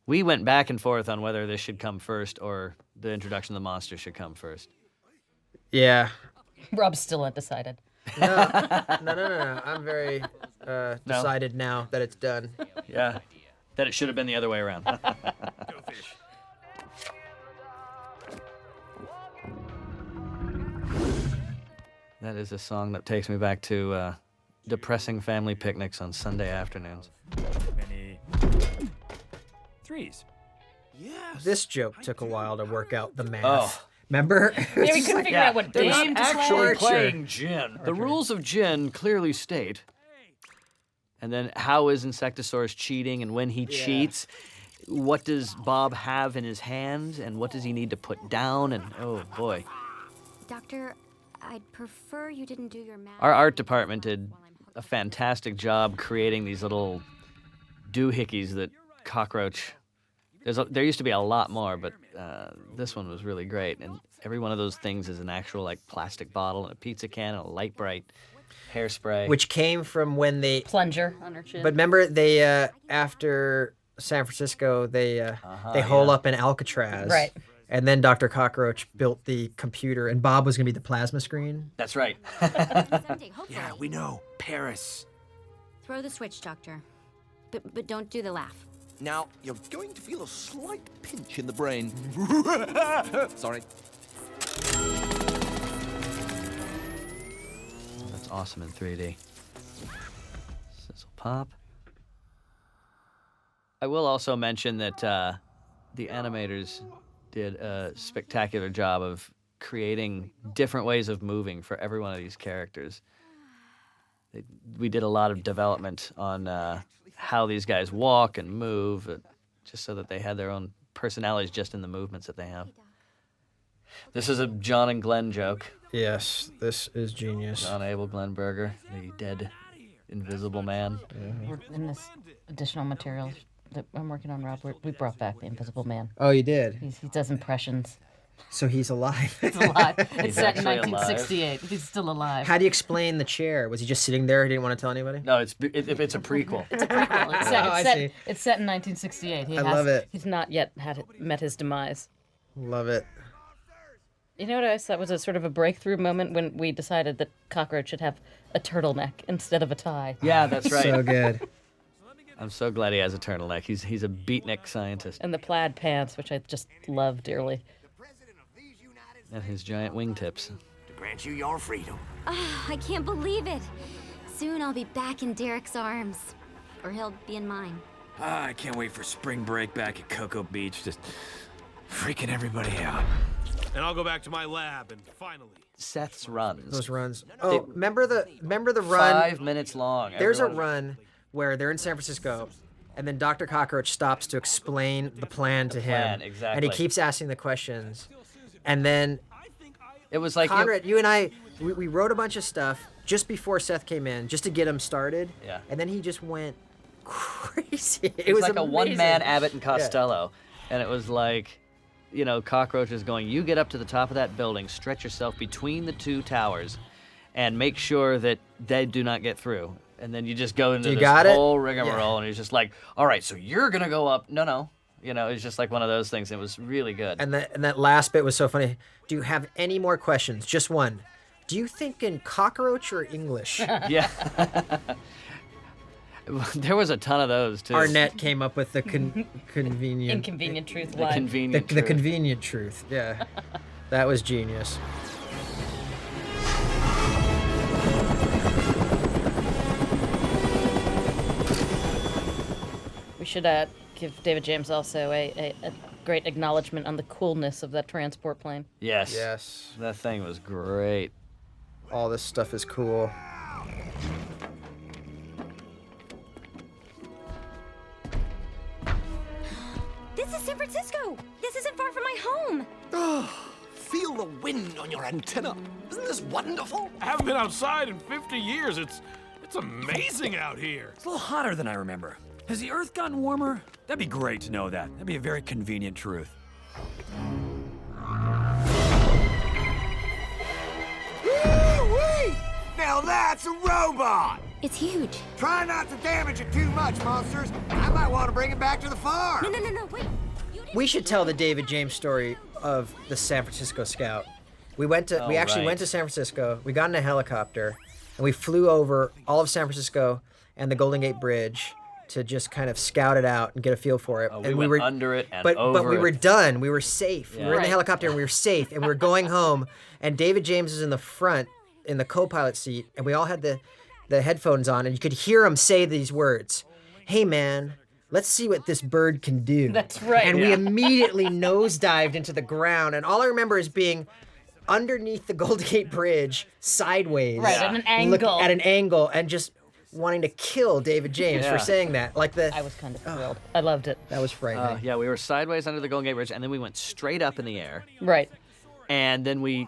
S3: We went back and forth on whether this should come first or the introduction of the monsters should come first.
S2: Yeah.
S1: Rob's still undecided.
S2: No. I'm very decided now that it's done.
S3: Yeah, that it should have been the other way around. That is a song that takes me back to depressing family picnics on Sunday afternoons.
S8: Many threes.
S10: Yes.
S2: This joke took a while to work out the math.
S3: Oh.
S2: Remember?
S1: Yeah, we couldn't figure out what
S3: They're
S1: game to
S3: actually
S1: play.
S3: playing gin. The rules of gin clearly state. And then how is Insectosaurus cheating, and when he cheats, what does Bob have in his hand, and what does he need to put down, and oh boy.
S6: Doctor, I'd prefer you didn't do your math.
S3: Our art department did a fantastic job creating these little doohickeys that Cockroach... There used to be a lot more, but this one was really great. And every one of those things is an actual like plastic bottle and a pizza can and a light bright hairspray.
S2: Which came from when they...
S1: Plunger on her chin.
S2: But remember, they, after San Francisco, they hole up in Alcatraz.
S1: Right.
S2: And then Dr. Cockroach built the computer, and Bob was going to be the plasma screen.
S3: That's right.
S6: Someday, hopefully.
S11: Yeah, we know. Paris.
S6: Throw the switch, Doctor. But don't do the laugh.
S9: Now, you're going to feel a slight pinch in the brain. Sorry.
S3: That's awesome in 3D. Sizzle pop. I will also mention that the animators did a spectacular job of creating different ways of moving for every one of these characters. We did a lot of development on how these guys walk and move, just so that they had their own personalities just in the movements that they have. This is a John and Glenn joke.
S2: Yes, this is genius.
S3: John Abel Glenberger, the dead invisible man.
S1: We're in this additional material that I'm working on, Rob, we brought back the Invisible Man.
S2: Oh, you did?
S1: He does impressions.
S2: So he's alive.
S1: He's alive. It's
S3: He's
S1: set in
S3: actually
S1: 1968. He's still alive.
S2: How do you explain the chair? Was he just sitting there? He didn't want to tell anybody?
S3: No, it's a prequel.
S1: It's a prequel. It's set in 1968.
S2: I love it.
S1: He's not yet met his demise.
S2: Love it.
S1: You know what I thought was a sort of a breakthrough moment when we decided that Cockroach should have a turtleneck instead of a tie.
S3: Yeah, that's right.
S2: So good.
S3: I'm so glad he has a turtleneck. He's a beatnik scientist.
S1: And the plaid pants, which I just love dearly.
S3: And his giant wingtips.
S10: To grant you your freedom.
S6: Oh, I can't believe it. Soon I'll be back in Derek's arms. Or he'll be in mine.
S11: I can't wait for spring break back at Cocoa Beach. Just freaking everybody out.
S8: And I'll go back to my lab and finally.
S3: Seth's runs.
S2: Those runs. Oh, remember the run?
S3: 5 minutes long.
S2: There's
S3: Everyone-
S2: a run where they're in San Francisco, and then Dr. Cockroach stops to explain the plan to him.
S3: plan, exactly.
S2: And he keeps asking the questions. And then
S3: It was like
S2: Conrad, you and I, we wrote a bunch of stuff just before Seth came in, just to get him started.
S3: Yeah.
S2: And then he just went crazy.
S3: It was like
S2: amazing.
S3: a one-man Abbott and Costello. And it was like, you know, Cockroach is going, you get up to the top of that building, stretch yourself between the two towers, and make sure that they do not get through. And then you just go into this whole rigmarole, and he's just like, all right, so you're going to go up. No. You know, it's just like one of those things. It was really good.
S2: And that last bit was so funny. Do you have any more questions? Just one. Do you think in Cockroach or English?
S3: Yeah. There was a ton of those, too.
S2: Arnett came up with the convenient...
S1: Inconvenient truth
S3: The
S1: line.
S3: convenient
S2: The
S3: truth.
S2: convenient truth, yeah. That was genius.
S1: We should give David James also a great acknowledgement on the coolness of that transport plane.
S3: Yes.
S2: Yes.
S3: That thing was great.
S2: All this stuff is cool.
S7: This is San Francisco. This isn't far from my home.
S9: Feel the wind on your antenna. Isn't this wonderful?
S8: I haven't been outside in 50 years. It's amazing out here.
S11: It's a little hotter than I remember. Has the Earth gotten warmer? That'd be great to know that. That'd be a very convenient truth.
S10: Woo-wee! Now that's a robot!
S7: It's huge.
S10: Try not to damage it too much, monsters. I might want to bring it back to the farm.
S7: No, wait.
S2: We should tell the David James story of the San Francisco Scout. We actually went to San Francisco. We got in a helicopter, and we flew over all of San Francisco and the Golden Gate Bridge to just kind of scout it out and get a feel for it.
S3: We went under it and
S2: but
S3: over
S2: we were
S3: it.
S2: done. We were safe.
S3: Yeah.
S2: We were in the
S1: Right.
S2: helicopter and we were safe, and we were going home. And David James is in the front, in the co-pilot seat, and we all had the headphones on, and you could hear him say these words: "Hey, man, let's see what this bird can do."
S1: That's right.
S2: And we
S3: Yeah.
S2: immediately nosedived into the ground, and all I remember is being underneath the Golden Gate Bridge, sideways,
S1: Right, at an angle.
S2: at an angle, and just wanting to kill David James
S3: Yeah.
S2: for saying that. Like
S1: I was kind of thrilled. I loved it.
S2: that was frightening.
S3: Yeah, we were sideways under the Golden Gate Bridge, and then we went straight up in the air,
S1: Right.
S3: and then we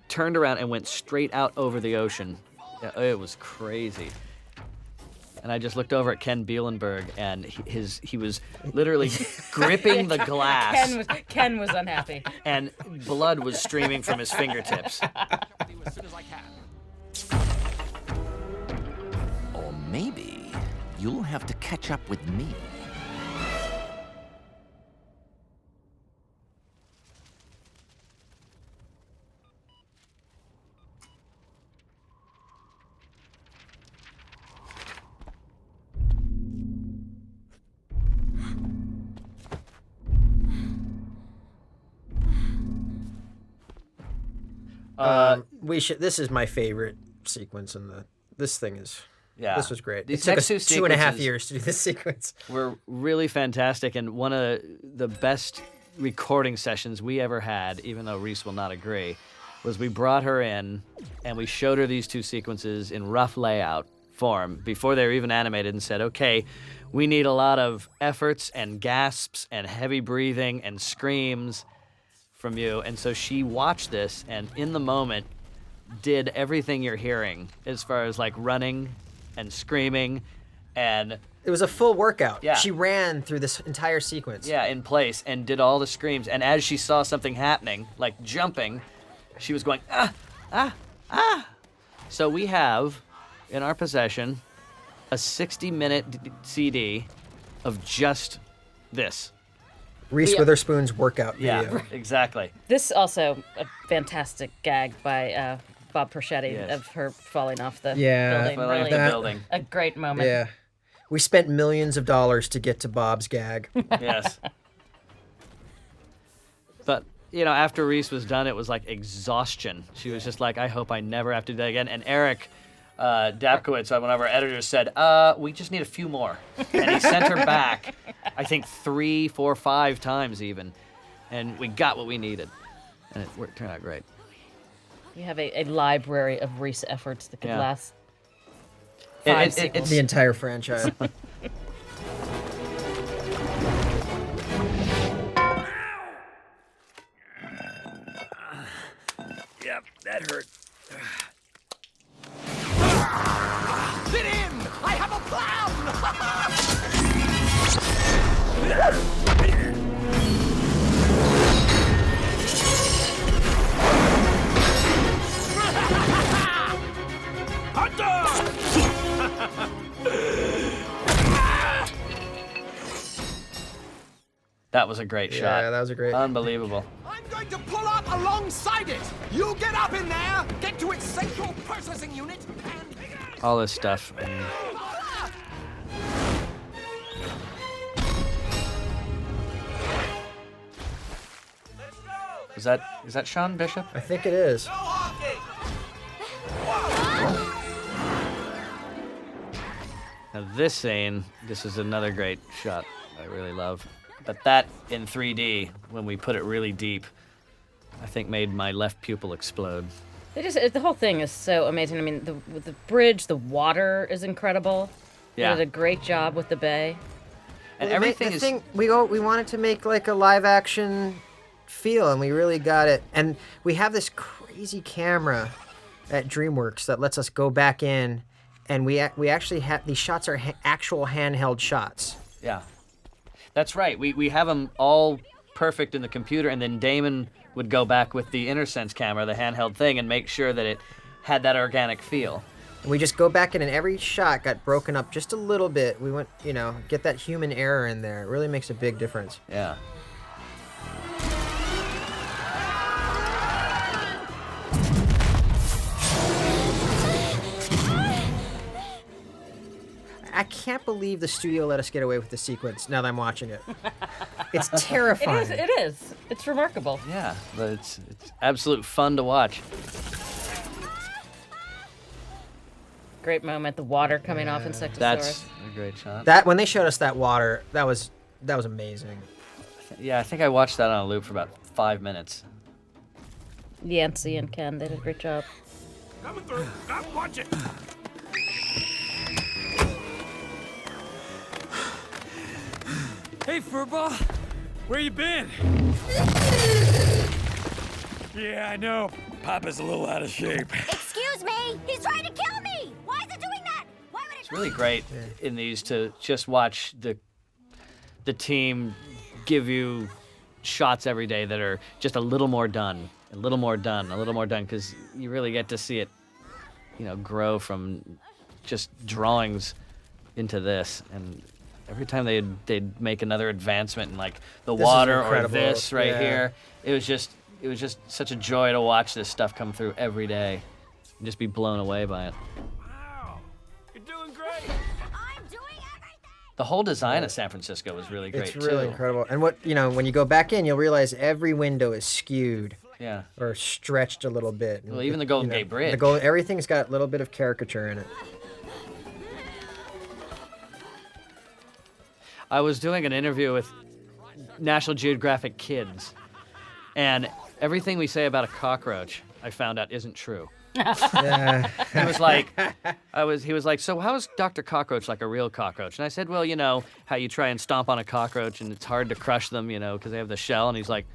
S3: turned around and went straight out over the ocean. Yeah, it was crazy. And I just looked over at Ken Bielenberg, and he was literally gripping the glass,
S1: Ken was unhappy.
S3: and blood was streaming from his fingertips.
S9: As soon as I can. Or maybe you'll have to catch up with me.
S2: We should. This is my favorite sequence in the. This thing is.
S3: Yeah.
S2: This was great.
S3: These
S2: It took
S3: next
S2: us
S3: two
S2: 2.5
S3: sequences
S2: years to do this sequence.
S3: were really fantastic, and one of the best recording sessions we ever had, even though Reese will not agree, was we brought her in and we showed her these two sequences in rough layout form before they were even animated, and said, okay, we need a lot of efforts and gasps and heavy breathing and screams from you. And so she watched this, and in the moment did everything you're hearing as far as like running and screaming, and
S2: It was a full workout.
S3: Yeah.
S2: She ran through this entire sequence.
S3: yeah, in place, and did all the screams. And as she saw something happening, like jumping, she was going, ah, ah, ah. So we have in our possession a 60-minute CD of just this.
S2: Reese Witherspoon's workout
S3: Yeah,
S2: video.
S3: exactly.
S1: This also a fantastic gag by Bob Perschetti
S3: Yes.
S1: of her falling off the
S2: Yeah,
S1: building.
S3: Falling off
S1: Really
S3: the building.
S1: a great moment.
S2: Yeah. We spent millions of dollars to get to Bob's gag.
S3: Yes. But, you know, after Reese was done, it was like exhaustion. She was just like, I hope I never have to do that again. And Eric Dabkowitz, one of our editors, said, we just need a few more. And he sent her back, I think 3, 4, 5 times even. And we got what we needed. And it turned out great.
S1: We have a library of Reese efforts that could
S3: Yeah.
S1: last
S3: It-
S1: 5
S3: it-
S1: sequels.
S2: The entire franchise.
S11: Yep, that hurt.
S9: Sit in! I have a
S3: That was a great shot.
S2: Yeah, that was a great.
S3: Unbelievable.
S9: I'm going going to pull up alongside it. You get up in there, get to its central processing unit, and...
S3: All this stuff. Is that Sean Bishop?
S2: I think it is.
S3: Now this scene, this is another great shot I really love. But that in 3D, when we put it really deep, I think made my left pupil explode.
S1: The whole thing is so amazing. I mean, the bridge, the water is incredible.
S3: Yeah.
S1: They did a great job with the bay.
S3: And
S2: Well,
S3: everything
S2: the
S3: is...
S2: thing, we wanted to make like a live action feel, and we really got it. And we have this crazy camera at DreamWorks that lets us go back in, and we actually have these shots are actual handheld shots.
S3: Yeah. That's right. We have them all perfect in the computer, and then Damon would go back with the InterSense camera, the handheld thing, and make sure that it had that organic feel.
S2: And we just go back in, and every shot got broken up just a little bit. We went, get that human error in there. It really makes a big difference.
S3: Yeah.
S2: I can't believe the studio let us get away with the sequence now that I'm watching it. It's terrifying.
S1: It is. It's remarkable.
S3: Yeah, but it's absolute fun to watch.
S1: Great moment. The water coming off Insectosaurus.
S3: That's a great shot.
S2: That when they showed us that water, that was amazing.
S3: Yeah, I think I watched that on a loop for about 5 minutes.
S1: Yancey and Ken, they did a great job.
S9: Coming through. Stop watching.
S11: Hey, Furball. Where you been? Yeah, I know. Papa's a little out of shape.
S6: Excuse me! He's trying to kill me! Why is it doing that? Why would it...
S3: It's really great in these to just watch the team give you shots every day that are just a little more done, a little more done, a little more done, because you really get to see it, grow from just drawings into this. And every time they'd make another advancement in like the
S2: This is
S3: water or
S2: incredible.
S3: this right
S2: Yeah.
S3: here, it was just such a joy to watch this stuff come through every day and just be blown away by it.
S9: Wow. You're doing great.
S6: I'm doing everything!
S3: The whole design of San Francisco was really great
S2: It's really
S3: too.
S2: incredible. And when you go back in, you'll realize every window is skewed.
S3: Yeah.
S2: Or stretched a little bit.
S3: Well, even the Golden Gate Bridge.
S2: Everything's got a little bit of caricature in it.
S3: I was doing an interview with National Geographic Kids, and everything we say about a cockroach, I found out isn't true.
S2: Yeah.
S3: He was like, so how is Dr. Cockroach like a real cockroach? And I said, well, how you try and stomp on a cockroach and it's hard to crush them, because they have the shell. And he's like,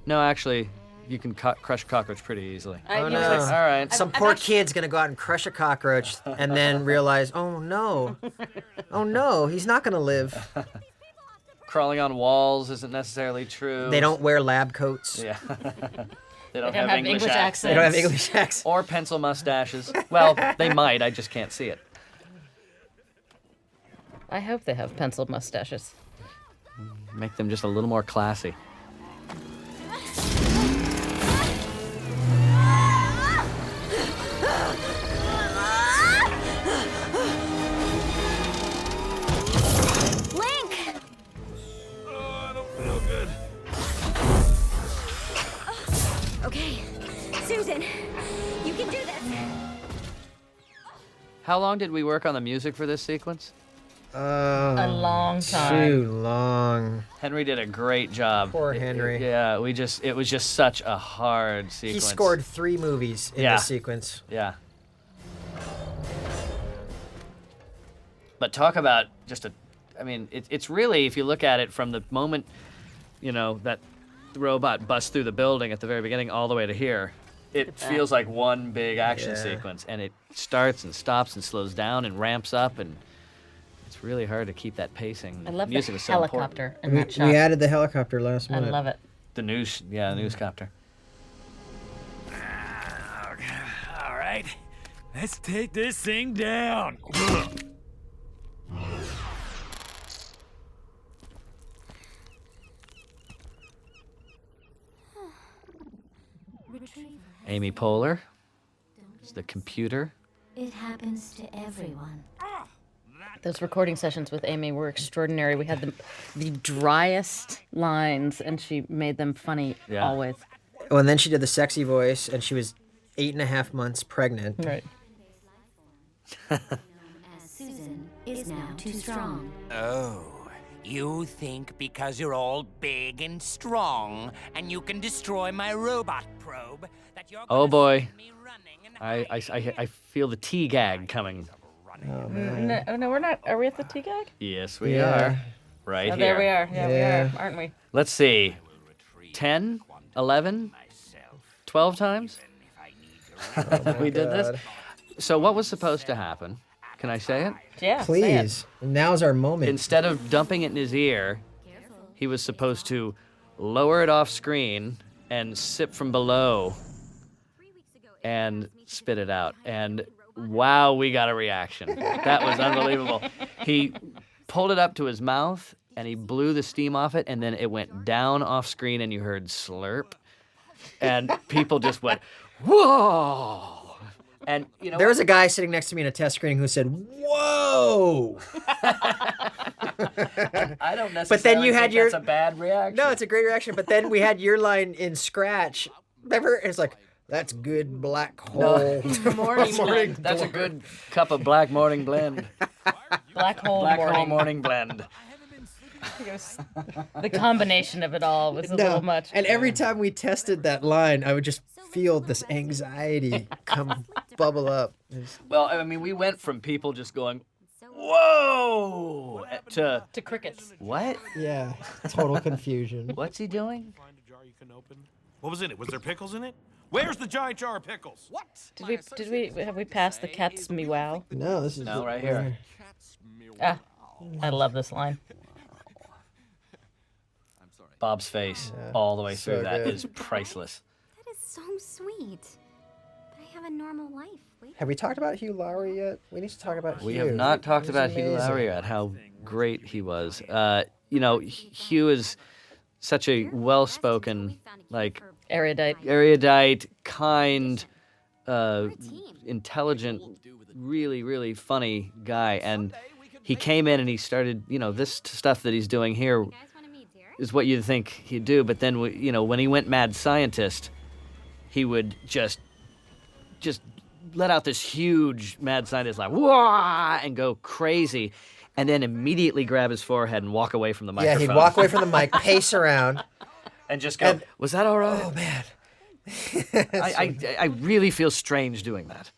S3: no, actually, you can crush a cockroach pretty easily.
S2: Oh, no.
S3: All right.
S2: Some poor kid's going to go out and crush a cockroach and then realize, oh, no, he's not going to live.
S3: Crawling on walls isn't necessarily true.
S2: They don't wear lab coats.
S3: Yeah. They don't have English accents.
S2: They don't have English accents.
S3: Or pencil mustaches. Well, they might. I just can't see it.
S1: I hope they have penciled mustaches.
S3: Make them just a little more classy.
S6: Link!
S11: I don't feel good.
S6: Okay, Susan, you can do this.
S3: How long did we work on the music for this sequence?
S1: A long time.
S2: Too long.
S3: Henry did a great job.
S2: Poor Henry.
S3: It was just such a hard sequence.
S2: He scored 3 movies in this sequence.
S3: Yeah. But talk about it's really, if you look at it from the moment, that the robot busts through the building at the very beginning all the way to here, it feels like one big action sequence. And it starts and stops and slows down and ramps up, and it's really hard to keep that pacing.
S1: I love the
S3: Music is so
S1: helicopter in
S2: We
S1: that shot.
S2: added the helicopter last
S1: I
S2: minute.
S1: love it.
S3: The newscopter.
S11: All right, let's take this thing down.
S3: Amy Poehler is the computer.
S6: It happens to everyone.
S1: Those recording sessions with Amy were extraordinary. We had the driest lines, and she made them funny always.
S2: Oh, and then she did the sexy voice, and she was 8.5 months pregnant.
S1: Right.
S6: Susan is now too strong.
S12: Oh, you think because you're all big and strong and you can destroy my robot probe that you're
S3: Oh boy, I feel the tea gag coming.
S2: Oh, man.
S1: No, we're not. Are we at the tea gag?
S3: Yes, we are. Right
S1: Oh,
S3: here.
S1: there we are. Yeah, we are, aren't we?
S3: Let's see. 10, 11, 12 times? We did this? So what was supposed to happen? Can I say it?
S1: Yeah,
S2: Please. Now's our moment.
S3: Instead of dumping it in his ear, he was supposed to lower it off screen and sip from below and spit it out. And wow, we got a reaction. That was unbelievable. He pulled it up to his mouth and he blew the steam off it, and then it went down off screen and you heard slurp. And people just went, whoa! And you know,
S2: there was a guy sitting next to me in a test screening who said, "Whoa!"
S3: I don't necessarily
S2: but then you had
S3: think that's a bad reaction.
S2: No, it's a great reaction. But then we had your line in Scratch. Remember? It's like, that's good black hole.
S1: Morning blend.
S3: That's a good cup of black morning blend.
S1: Black hole
S3: Black
S1: morning.
S3: hole morning blend.
S1: The combination of it all was a little much.
S2: And every time we tested that line, I would just feel this anxiety bubble up.
S3: Well, I mean, we went from people just going, whoa, to
S1: crickets.
S3: What?
S2: Yeah, total confusion.
S3: What's he doing?
S8: What was in it? Was there pickles in it? Where's the giant jar of pickles? What?
S1: Have we passed the cat's meow?
S2: No, this is
S3: No, right here.
S1: Ah, I love this line.
S3: Bob's face all the way
S2: so
S3: through that
S2: good.
S3: is priceless.
S6: That is so sweet. But I have a normal life. Wait.
S2: Have we talked about Hugh Laurie yet? We need to talk about
S3: We
S2: Hugh.
S3: have not talked
S2: He was
S3: about Hugh
S2: amazing.
S3: Laurie yet, how great he was. You know, Hugh is such a well-spoken, like erudite, kind, intelligent, really, really funny guy. And he came in and he started, you know, this stuff that he's doing here is what you'd think he'd do. But then, you know, when he went mad scientist, he would just let out this huge mad scientist like, wah, and go crazy. And then immediately grab his forehead and walk away from the microphone.
S2: Yeah, he'd walk away from the mic, pace around.
S3: And just go, was that all right?
S2: Oh, man.
S3: I really feel strange doing that.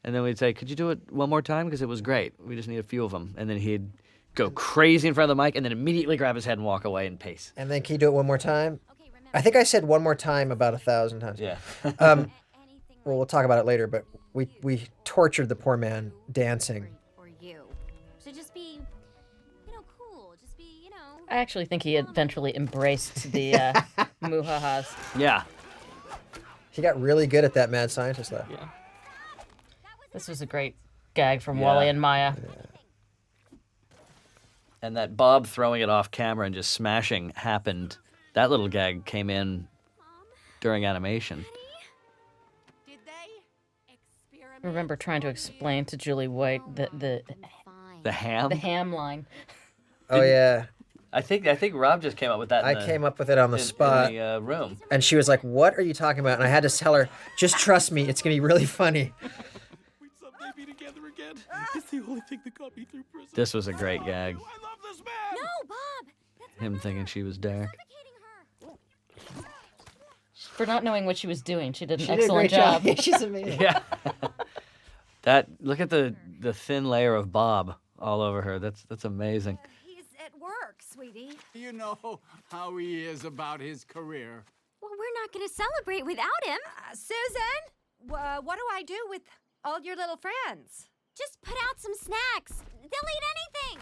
S3: And then we'd say, could you do it one more time? Because it was great. We just need a few of them. And then he'd go crazy in front of the mic and then immediately grab his head and walk away and pace.
S2: And then can you do it one more time? I think I said one more time about 1,000 times.
S3: Yeah.
S2: Well, we'll talk about it later, but we tortured the poor man dancing.
S6: Or you. So just be, cool. Just be,
S1: I actually think he eventually embraced the muhahas.
S3: Yeah.
S2: He got really good at that mad scientist, though.
S1: Yeah. This was a great gag from Wally and Maya.
S3: And that Bob throwing it off camera and just smashing happened. That little gag came in during animation.
S1: I remember trying to explain to Julie White the
S3: ham?
S1: The ham line.
S2: Oh, yeah.
S3: I think Rob just came up with that.
S2: I came up with it on the spot.
S3: In the room.
S2: And she was like, "What are you talking about?" And I had to tell her, "Just trust me, it's going to be really funny."
S9: We'd someday be together again. It's the only thing that got me through prison.
S3: This was a great gag.
S6: No, Bob.
S3: Him thinking she was Derek.
S1: For not knowing what she was doing, she did an
S2: She did a
S1: excellent
S2: great job.
S1: job.
S2: She's amazing.
S3: Yeah. Look at the thin layer of Bob all over her. That's amazing.
S13: He's at work, sweetie.
S14: You know how he is about his career.
S6: Well, we're not going to celebrate without him.
S13: Susan, what do I do with all your little friends?
S6: Just put out some snacks. They'll eat anything.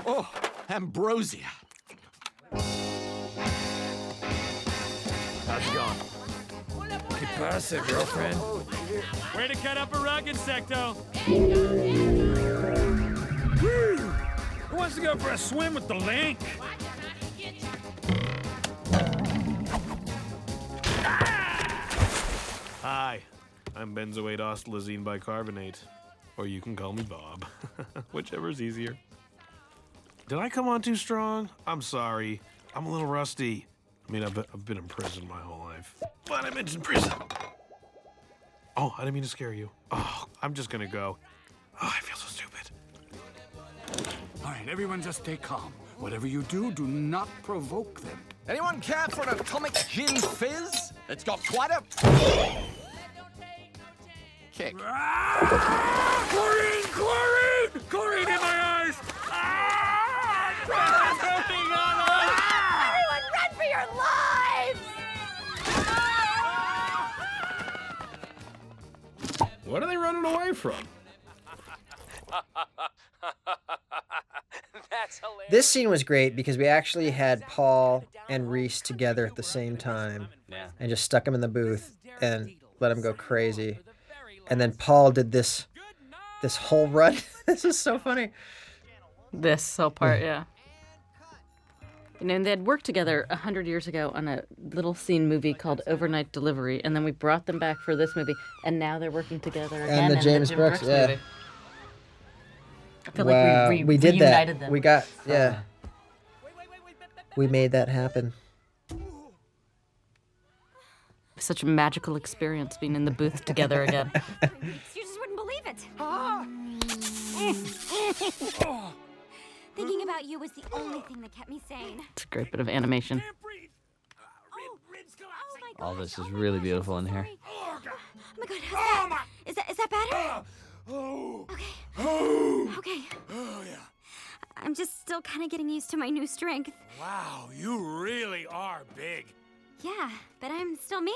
S9: Oh, ambrosia.
S11: How's it going? Que pasa, girlfriend?
S8: Way to cut up a rug, Insecto.
S11: Woo! Who wants to go for a swim with the link?
S15: Hi, I'm benzoate ostlazine bicarbonate. Or you can call me Bob. Whichever's easier. Did I come on too strong? I'm sorry. I'm a little rusty. I mean, I've been in prison my whole life. But I mentioned prison. Oh, I didn't mean to scare you. Oh, I'm just gonna go. Oh, I feel so stupid.
S14: All right, everyone just stay calm. Whatever you do, do not provoke them.
S9: Anyone care for an atomic gin fizz? It's got quite a kick.
S8: Chlorine! Chlorine! Chlorine in my eyes!
S6: Everyone run for your lives!
S15: What are they running away from?
S12: That's hilarious.
S2: This scene was great because we actually had Paul and Reese together at the same time.
S3: Yeah.
S2: And just stuck them in the booth and let them go crazy. And then Paul did this whole run. This is so funny.
S1: This whole part, yeah. You know, and they had worked together 100 years ago on a little scene movie called Overnight Delivery, and then we brought them back for this movie, and now they're working together again.
S2: And the
S1: in
S2: James
S1: Jim
S2: Brooks, yeah.
S1: movie. I feel
S2: Wow,
S1: like
S2: we did that.
S1: reunited them.
S2: We got, yeah. We made that happen.
S1: Such a magical experience being in the booth together again.
S6: You just wouldn't believe it. Thinking about you was the only thing that kept me sane.
S1: It's a great bit of animation.
S3: All this is really beautiful in here.
S6: Oh my god, how's that? Is that better? Okay.
S14: Oh, yeah.
S6: I'm just still kind of getting used to my new strength.
S8: Wow, you really are big.
S6: Yeah, but I'm still me.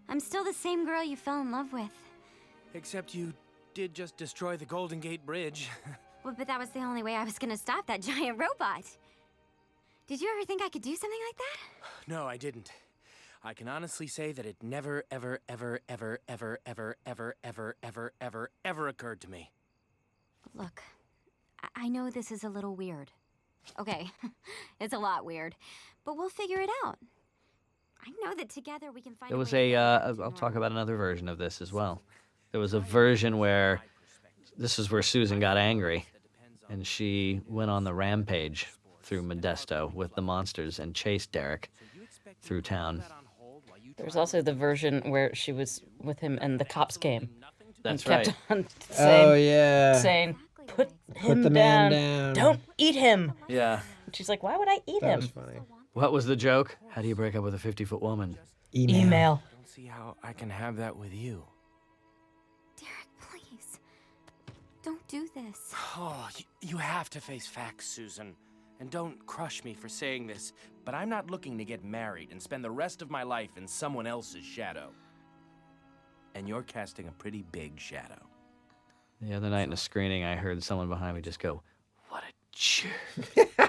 S6: I'm still the same girl you fell in love with.
S8: Except you did just destroy the Golden Gate Bridge.
S6: Well, but that was the only way I was gonna stop that giant robot. Did you ever think I could do something like that?
S8: No, I didn't. I can honestly say that it never, ever, ever, ever, ever, ever, ever, ever, ever, ever, ever occurred to me.
S6: Look, I know this is a little weird. Okay, it's a lot weird, but we'll figure it out. I know that together we can find
S3: There was
S6: way to
S3: I'll talk about another version of this as well. There was a version where, this is where Susan got angry, and she went on the rampage through Modesto with the monsters and chased Derek through town.
S1: There was also the version where she was with him and the cops came.
S3: That's
S1: and kept
S3: right.
S1: on saying,
S2: Oh, yeah.
S1: saying, put him
S2: the man down.
S1: Don't eat him.
S3: Yeah.
S1: And she's like, why would I eat
S2: That
S1: him?
S2: was funny.
S3: What was the joke? How do you break up with a 50-foot woman?
S1: Email.
S8: I don't see how I can have that with you.
S6: Derek, please. Don't do this.
S8: Oh, you have to face facts, Susan. And don't crush me for saying this, but I'm not looking to get married and spend the rest of my life in someone else's shadow. And you're casting a pretty big shadow.
S3: The other night in a screening, I heard someone behind me just go, "What a jerk."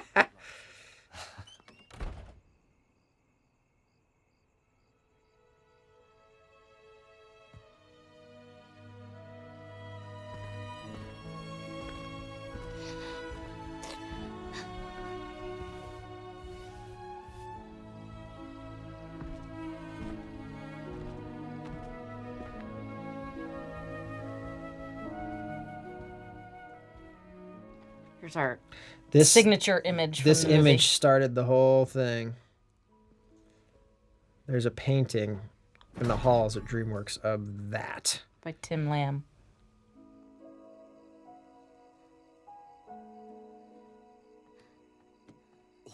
S1: Here's our
S2: This
S1: signature image.
S2: This
S1: from the movie.
S2: image started the whole thing. There's a painting in the halls at DreamWorks of that.
S1: By Tim Lamb.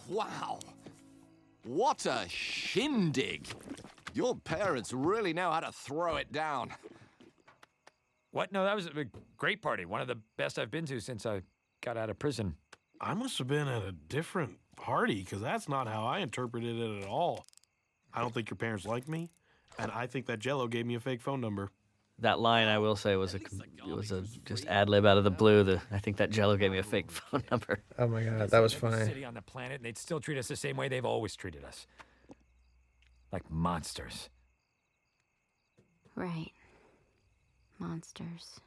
S9: Wow. What a shindig. Your parents really know how to throw it down.
S11: What? No, that was a great party. One of the best I've been to since I got out of prison.
S15: I must have been at a different party, because that's not how I interpreted it at all. I don't think your parents like me, and I think that Jello gave me a fake phone number.
S3: That line, I will say, was a just ad lib out of the blue. I think that Jello gave me a fake phone number.
S2: Oh my god, that was funny.
S11: City on the planet, and they'd still treat us the same way they've always treated us. Like monsters.
S6: Right. Monsters.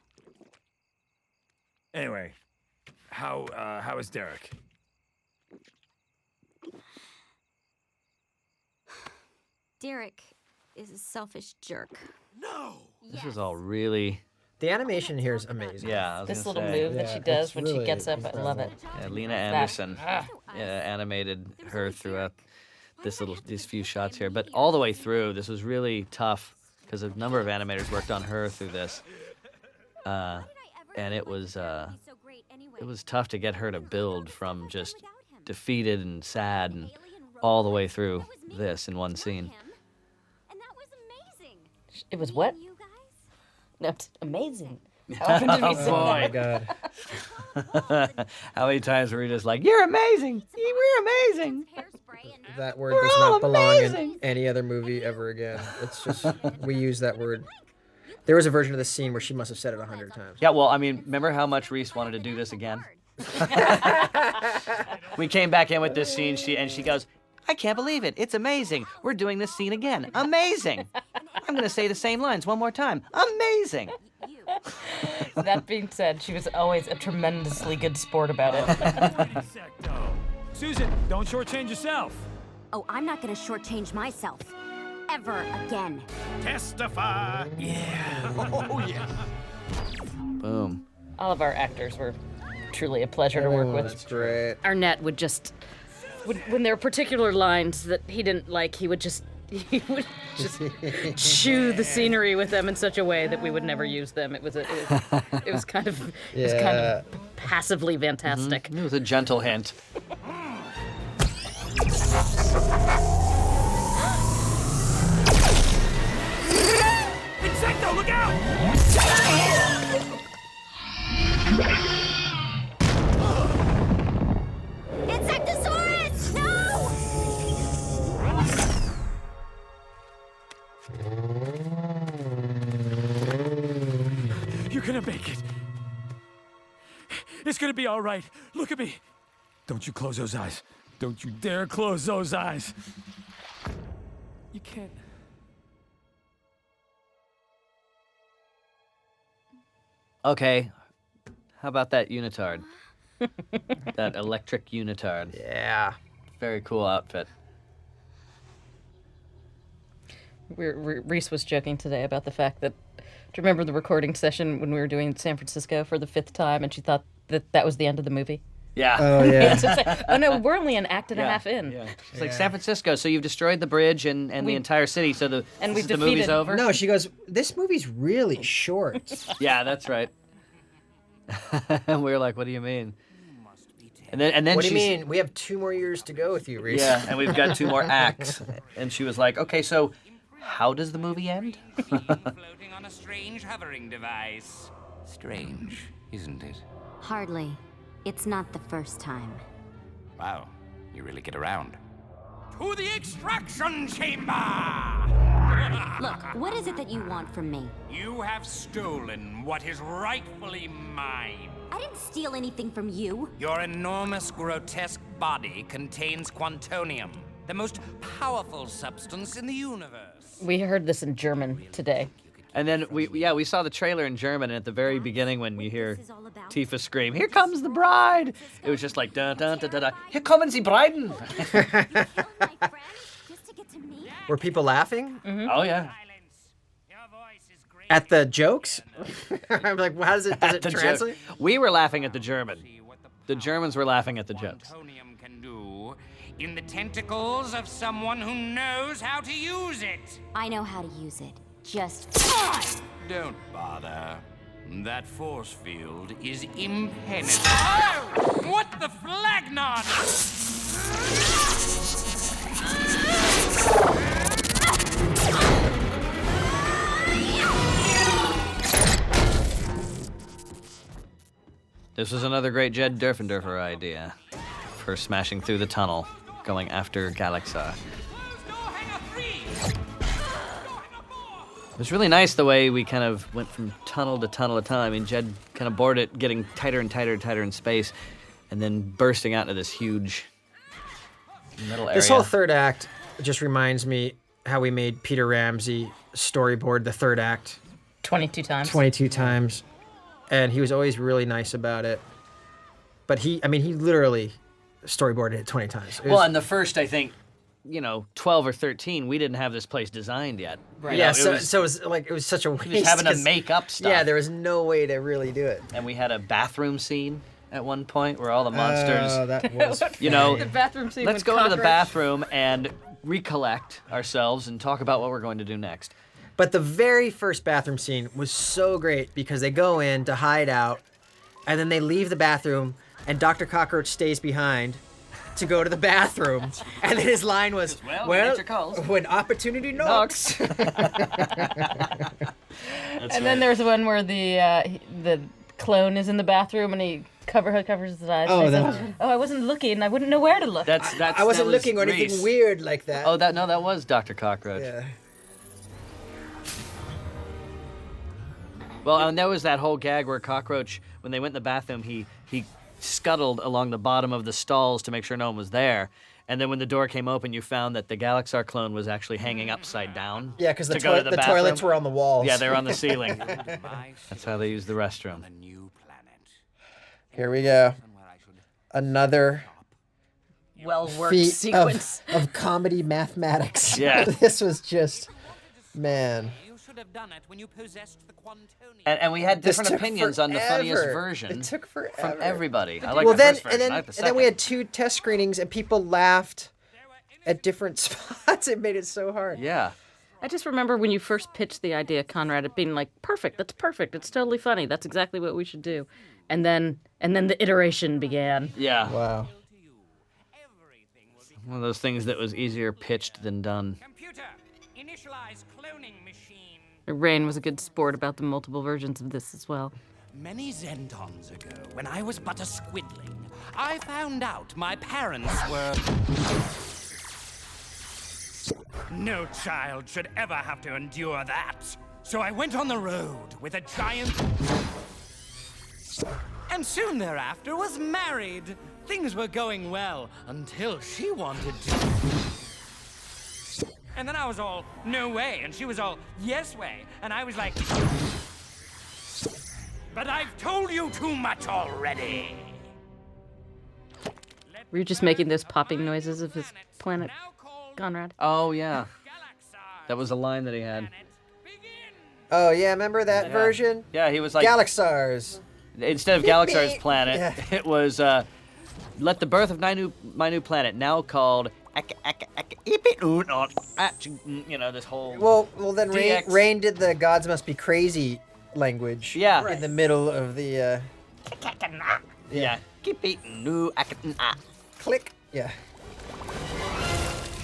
S11: Anyway, how is Derek?
S6: Derek is a selfish jerk.
S3: This is all really.
S2: The animation here is amazing.
S3: Yeah, I was
S1: This
S3: gonna
S1: little
S3: say.
S1: move that she does when she gets up, I love it.
S3: Yeah, Lena Anderson animated her throughout these few shots here, but all the way through, this was really tough because a number of animators worked on her through this, and it was tough to get her to build from just defeated and sad and all the way through this in one scene.
S1: It was what? No, it's amazing. How often did we say
S2: Oh
S1: that?
S2: my god.
S3: How many times were we just like, "You're amazing! We're amazing!"
S2: That word
S3: We're
S2: does
S3: all
S2: not belong
S3: amazing.
S2: in any other movie ever again. It's just, we use that word. There was a version of the scene where she must have said it 100 times.
S3: Yeah, well, I mean, remember how much Reese wanted to do this again? We came back in with this scene, she goes, "I can't believe it. It's amazing. We're doing this scene again. Amazing. I'm going to say the same lines one more time. Amazing."
S1: That being said, she was always a tremendously good sport about it.
S11: Susan, don't shortchange yourself.
S6: Oh, I'm not gonna shortchange myself. Ever again.
S11: Testify. Yeah.
S9: Oh, yes.
S3: Boom.
S1: All of our actors were truly a pleasure to work with.
S2: That's great.
S1: Arnett would just, when there were particular lines that he didn't like, he would just chew the scenery with them in such a way that we would never use them. It was kind of passively fantastic.
S3: It was a gentle hint.
S11: Insecto, look out!
S6: Insectosaurus! No!
S11: You're gonna make it. It's gonna be all right. Look at me. Don't you close those eyes. Don't you dare close those eyes. You can't.
S3: Okay, how about that unitard? That electric unitard.
S2: Yeah.
S3: Very cool outfit.
S1: Reese was joking today about the fact that, do you remember the recording session when we were doing San Francisco for the 5th time and she thought that was the end of the movie?
S3: Yeah.
S2: Oh, yeah.
S1: It's just like, oh no, we're only an act and a half in.
S3: Yeah. It's like San Francisco, so you've destroyed the bridge and the entire city, so the
S1: we've
S3: the movie's
S1: defeated-
S3: over?
S2: No, she goes, this movie's really short.
S3: Yeah, that's right. And we were like, "What do you mean?" And then
S2: What do you
S3: she's-
S2: mean? We have 2 more years to go with you, Reese.
S3: Yeah, and we've got 2 more acts. And she was like, "Okay, so how does the movie end?"
S12: Floating on a strange hovering device. Strange, isn't it?
S6: Hardly. It's not the first time.
S12: Wow, you really get around. To the extraction chamber!
S6: Look, what is it that you want from me?
S12: You have stolen what is rightfully mine.
S6: I didn't steal anything from you.
S12: Your enormous, grotesque body contains quantonium, the most powerful substance in the universe.
S1: We heard this in German today.
S3: And then we saw the trailer in German, and at the very beginning when you hear Tifa scream, "Here comes the bride!" It was just like, dun dun dun dun dun, "Here kommen sie Breiden!"
S2: Were people laughing?
S3: Oh yeah.
S2: At the jokes? I'm like, how does it
S3: At the
S2: translate?
S3: We were laughing at the German. The Germans were laughing at the jokes.
S12: Quantonium can do in the tentacles of someone who knows how to use it.
S6: I know how to use it. Just
S12: Don't bother. That force field is impenetrable. Oh! What the flagnard?
S3: This was another great Jed Durfendurfer idea for smashing through the tunnel, going after Gallaxhar. It was really nice the way we kind of went from tunnel to tunnel to tunnel. I mean, Jed kind of bored it, getting tighter and tighter and tighter in space, and then bursting out into this huge middle area.
S2: This whole 3rd act just reminds me how we made Peter Ramsey storyboard the 3rd act
S1: 22 times.
S2: 22 times. And he was always really nice about it. But he literally storyboarded it 20 times.
S3: Well, and the first, I think, 12 or 13, we didn't have this place designed yet.
S2: Right. Yeah, so it was such a waste.
S3: Just having to make up stuff.
S2: Yeah, there was no way to really do it.
S3: And we had a bathroom scene at one point where all the monsters.
S2: Oh, that was
S1: the bathroom scene.
S3: Let's
S1: with
S3: go into the
S1: Cockroach.
S3: bathroom and recollect ourselves and talk about what we're going to do next.
S2: But the very first bathroom scene was so great because they go in to hide out, and then they leave the bathroom, and Dr. Cockroach stays behind to go to the bathroom. And then his line was, well when opportunity knocks.
S1: And then there's one where the clone is in the bathroom and he covers his eyes. I wasn't looking. I wouldn't know where to look.
S2: I wasn't looking or anything
S3: Reese.
S2: weird like that.
S3: Oh, that was Dr. Cockroach.
S2: Yeah.
S3: Well, and there was that whole gag where Cockroach, when they went in the bathroom, he scuttled along the bottom of the stalls to make sure no one was there. And then when the door came open, you found that the Gallaxhar clone was actually hanging upside down.
S2: Yeah, because the
S3: bathroom.
S2: toilets were on the walls.
S3: Yeah, they were on the ceiling. That's how they used the restroom.
S2: Here we go. Another
S1: well-worked
S2: feat
S1: sequence
S2: of comedy mathematics.
S3: Yeah.
S2: This was just, man.
S12: Have done it when you possessed the Quantonian.
S3: And we had different
S2: took
S3: opinions on the funniest
S2: forever.
S3: version.
S2: It took forever.
S3: From everybody. I like
S2: Well,
S3: the
S2: then
S3: first version.
S2: and
S3: I like the
S2: then we
S3: second.
S2: had 2 test screenings and people laughed at different spots. It made it so hard.
S3: Yeah.
S1: I just remember when you first pitched the idea, Conrad, it being like, perfect, that's perfect, it's totally funny, that's exactly what we should do. And then the iteration began.
S3: Yeah.
S2: Wow.
S3: One of those things that was easier pitched than done.
S12: Computer, initialize cloning machine.
S1: Rainn was a good sport about the multiple versions of this as well.
S12: Many Zentons ago, when I was but a squidling, I found out my parents were... No child should ever have to endure that. So I went on the road with a giant... And soon thereafter was married. Things were going well until she wanted to... And then I was all, no way, and she was all, yes way, and I was like... But I've told you too much already.
S1: Were you just making those popping noises of his planet, Conrad?
S3: Oh, yeah. That was a line that he had.
S2: Oh, yeah, remember that version?
S3: Yeah, he was like...
S2: Galaxars.
S3: Instead of Gallaxhar's planet, it was, let the birth of my new planet, now called... this whole...
S2: Well, then Rainn did the gods must be crazy language.
S3: Yeah.
S2: In the middle of the...
S3: Yeah.
S2: Click. Yeah.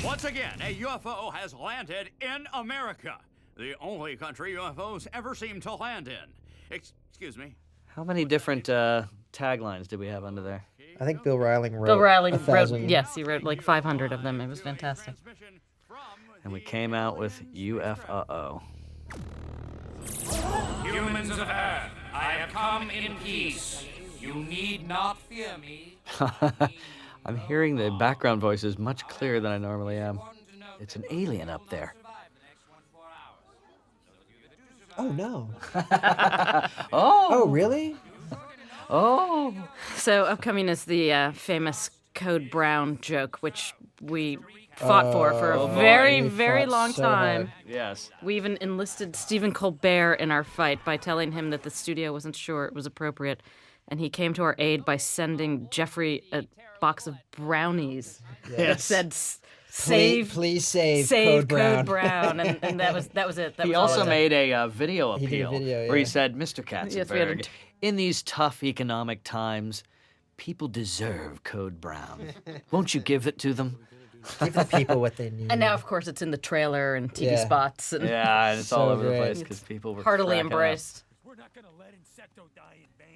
S16: Once again, a UFO has landed in America. The only country UFOs ever seem to land in. Excuse me.
S3: How many different taglines did we have under there?
S2: I think Bill Reiling wrote
S1: Bill Reiling
S2: 1,000.
S1: wrote, yes, he wrote like 500 of them. It was fantastic.
S3: And we came out with UFO.
S12: Humans of Earth, I have come in peace. You need not fear me.
S3: I'm hearing the background voices much clearer than I normally am. It's an alien up there.
S2: Oh, no.
S3: Oh,
S2: really?
S3: Oh.
S1: So upcoming is the famous Code Brown joke, which we fought for a very, very long time.
S3: Yes.
S1: We even enlisted Stephen Colbert in our fight by telling him that the studio wasn't sure it was appropriate, and he came to our aid by sending Jeffrey a box of brownies that said
S2: please save Code Brown.
S1: and that was it. That
S3: He
S1: was all
S3: also
S1: it
S3: made a video
S2: He did a
S3: appeal
S2: video,
S3: where he
S2: yeah.
S3: said, Mr.
S1: Yes, we had
S3: Katzenberg, in these tough economic times, people deserve Code Brown. Won't you give it to them?
S2: Give the people what they need.
S1: And now, of course, it's in the trailer and TV
S2: Yeah.
S1: spots. And
S3: Yeah, and it's all
S2: So
S3: over the
S2: great.
S3: place because people were
S1: heartily
S3: cracking up.
S1: embraced.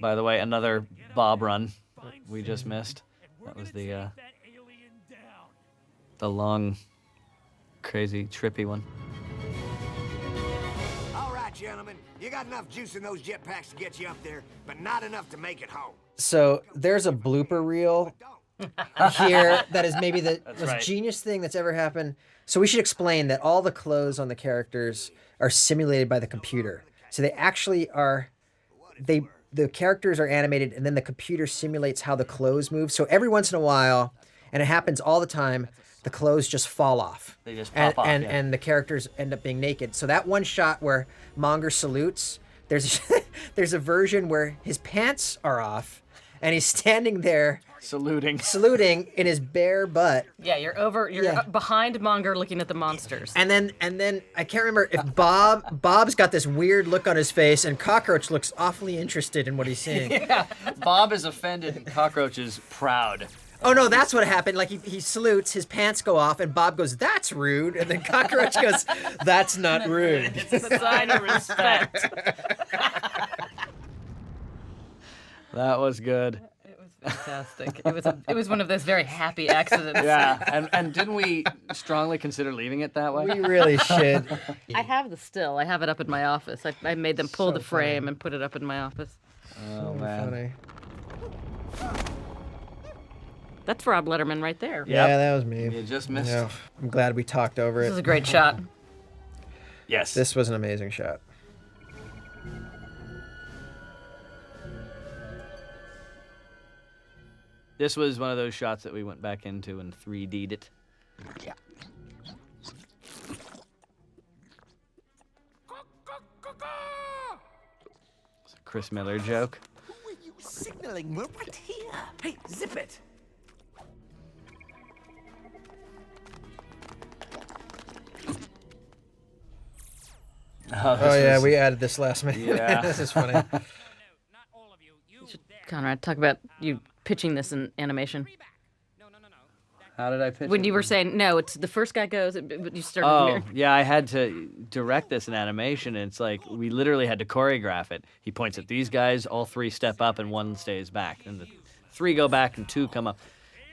S3: By the way, another Bob run we just missed. That was the long, crazy, trippy one.
S10: All right, gentlemen. You got enough juice in those jetpacks to get you up there, but not enough to make it home.
S2: So there's a blooper reel here that is maybe the most
S3: right.
S2: genius thing that's ever happened. So we should explain that all the clothes on the characters are simulated by the computer. So they actually are, the characters are animated and then the computer simulates how the clothes move. So every once in a while, and it happens all the time, the clothes just fall off.
S3: They just
S2: and,
S3: pop off,
S2: and,
S3: yeah.
S2: and the characters end up being naked. So that one shot where Monger salutes, there's there's a version where his pants are off, and he's standing there
S3: saluting
S2: in his bare butt.
S1: Yeah, you're behind Monger looking at the monsters.
S2: And then I can't remember if Bob's got this weird look on his face, and Cockroach looks awfully interested in what he's seeing.
S3: Yeah, Bob is offended and Cockroach is proud.
S2: Oh no, that's what happened. Like he salutes, his pants go off, and Bob goes, "That's rude," and then Cockroach goes, "That's not rude."
S1: It's a sign of respect.
S3: That was good.
S1: It was fantastic. It was one of those very happy accidents.
S3: Yeah, and didn't we strongly consider leaving it that way?
S2: We really should.
S1: I have the still. I have it up in my office. I made them pull
S2: So
S1: the frame
S2: funny.
S1: and put it up in my office.
S3: Oh man.
S2: Funny.
S1: That's Rob Letterman right there.
S2: Yeah, that was me.
S3: You just missed.
S2: Yeah, I'm glad we talked over it.
S1: This is a great shot.
S3: Yes.
S2: This was an amazing shot.
S3: This was one of those shots that we went back into and 3D'd it.
S12: Yeah.
S3: It's a Chris Miller joke.
S12: Who are you signaling? We're right here. Hey, zip it.
S2: Oh yeah, we added this last minute.
S3: Yeah.
S2: This is funny.
S1: Conrad, talk about you pitching this in animation.
S3: How did I pitch
S1: When
S3: it?
S1: you were saying, no, it's the first guy goes, but you started
S3: Oh,
S1: mirroring.
S3: yeah, I had to direct this in animation, and it's like we literally had to choreograph it. He points at these guys, all three step up, and one stays back. And the three go back, and two come up.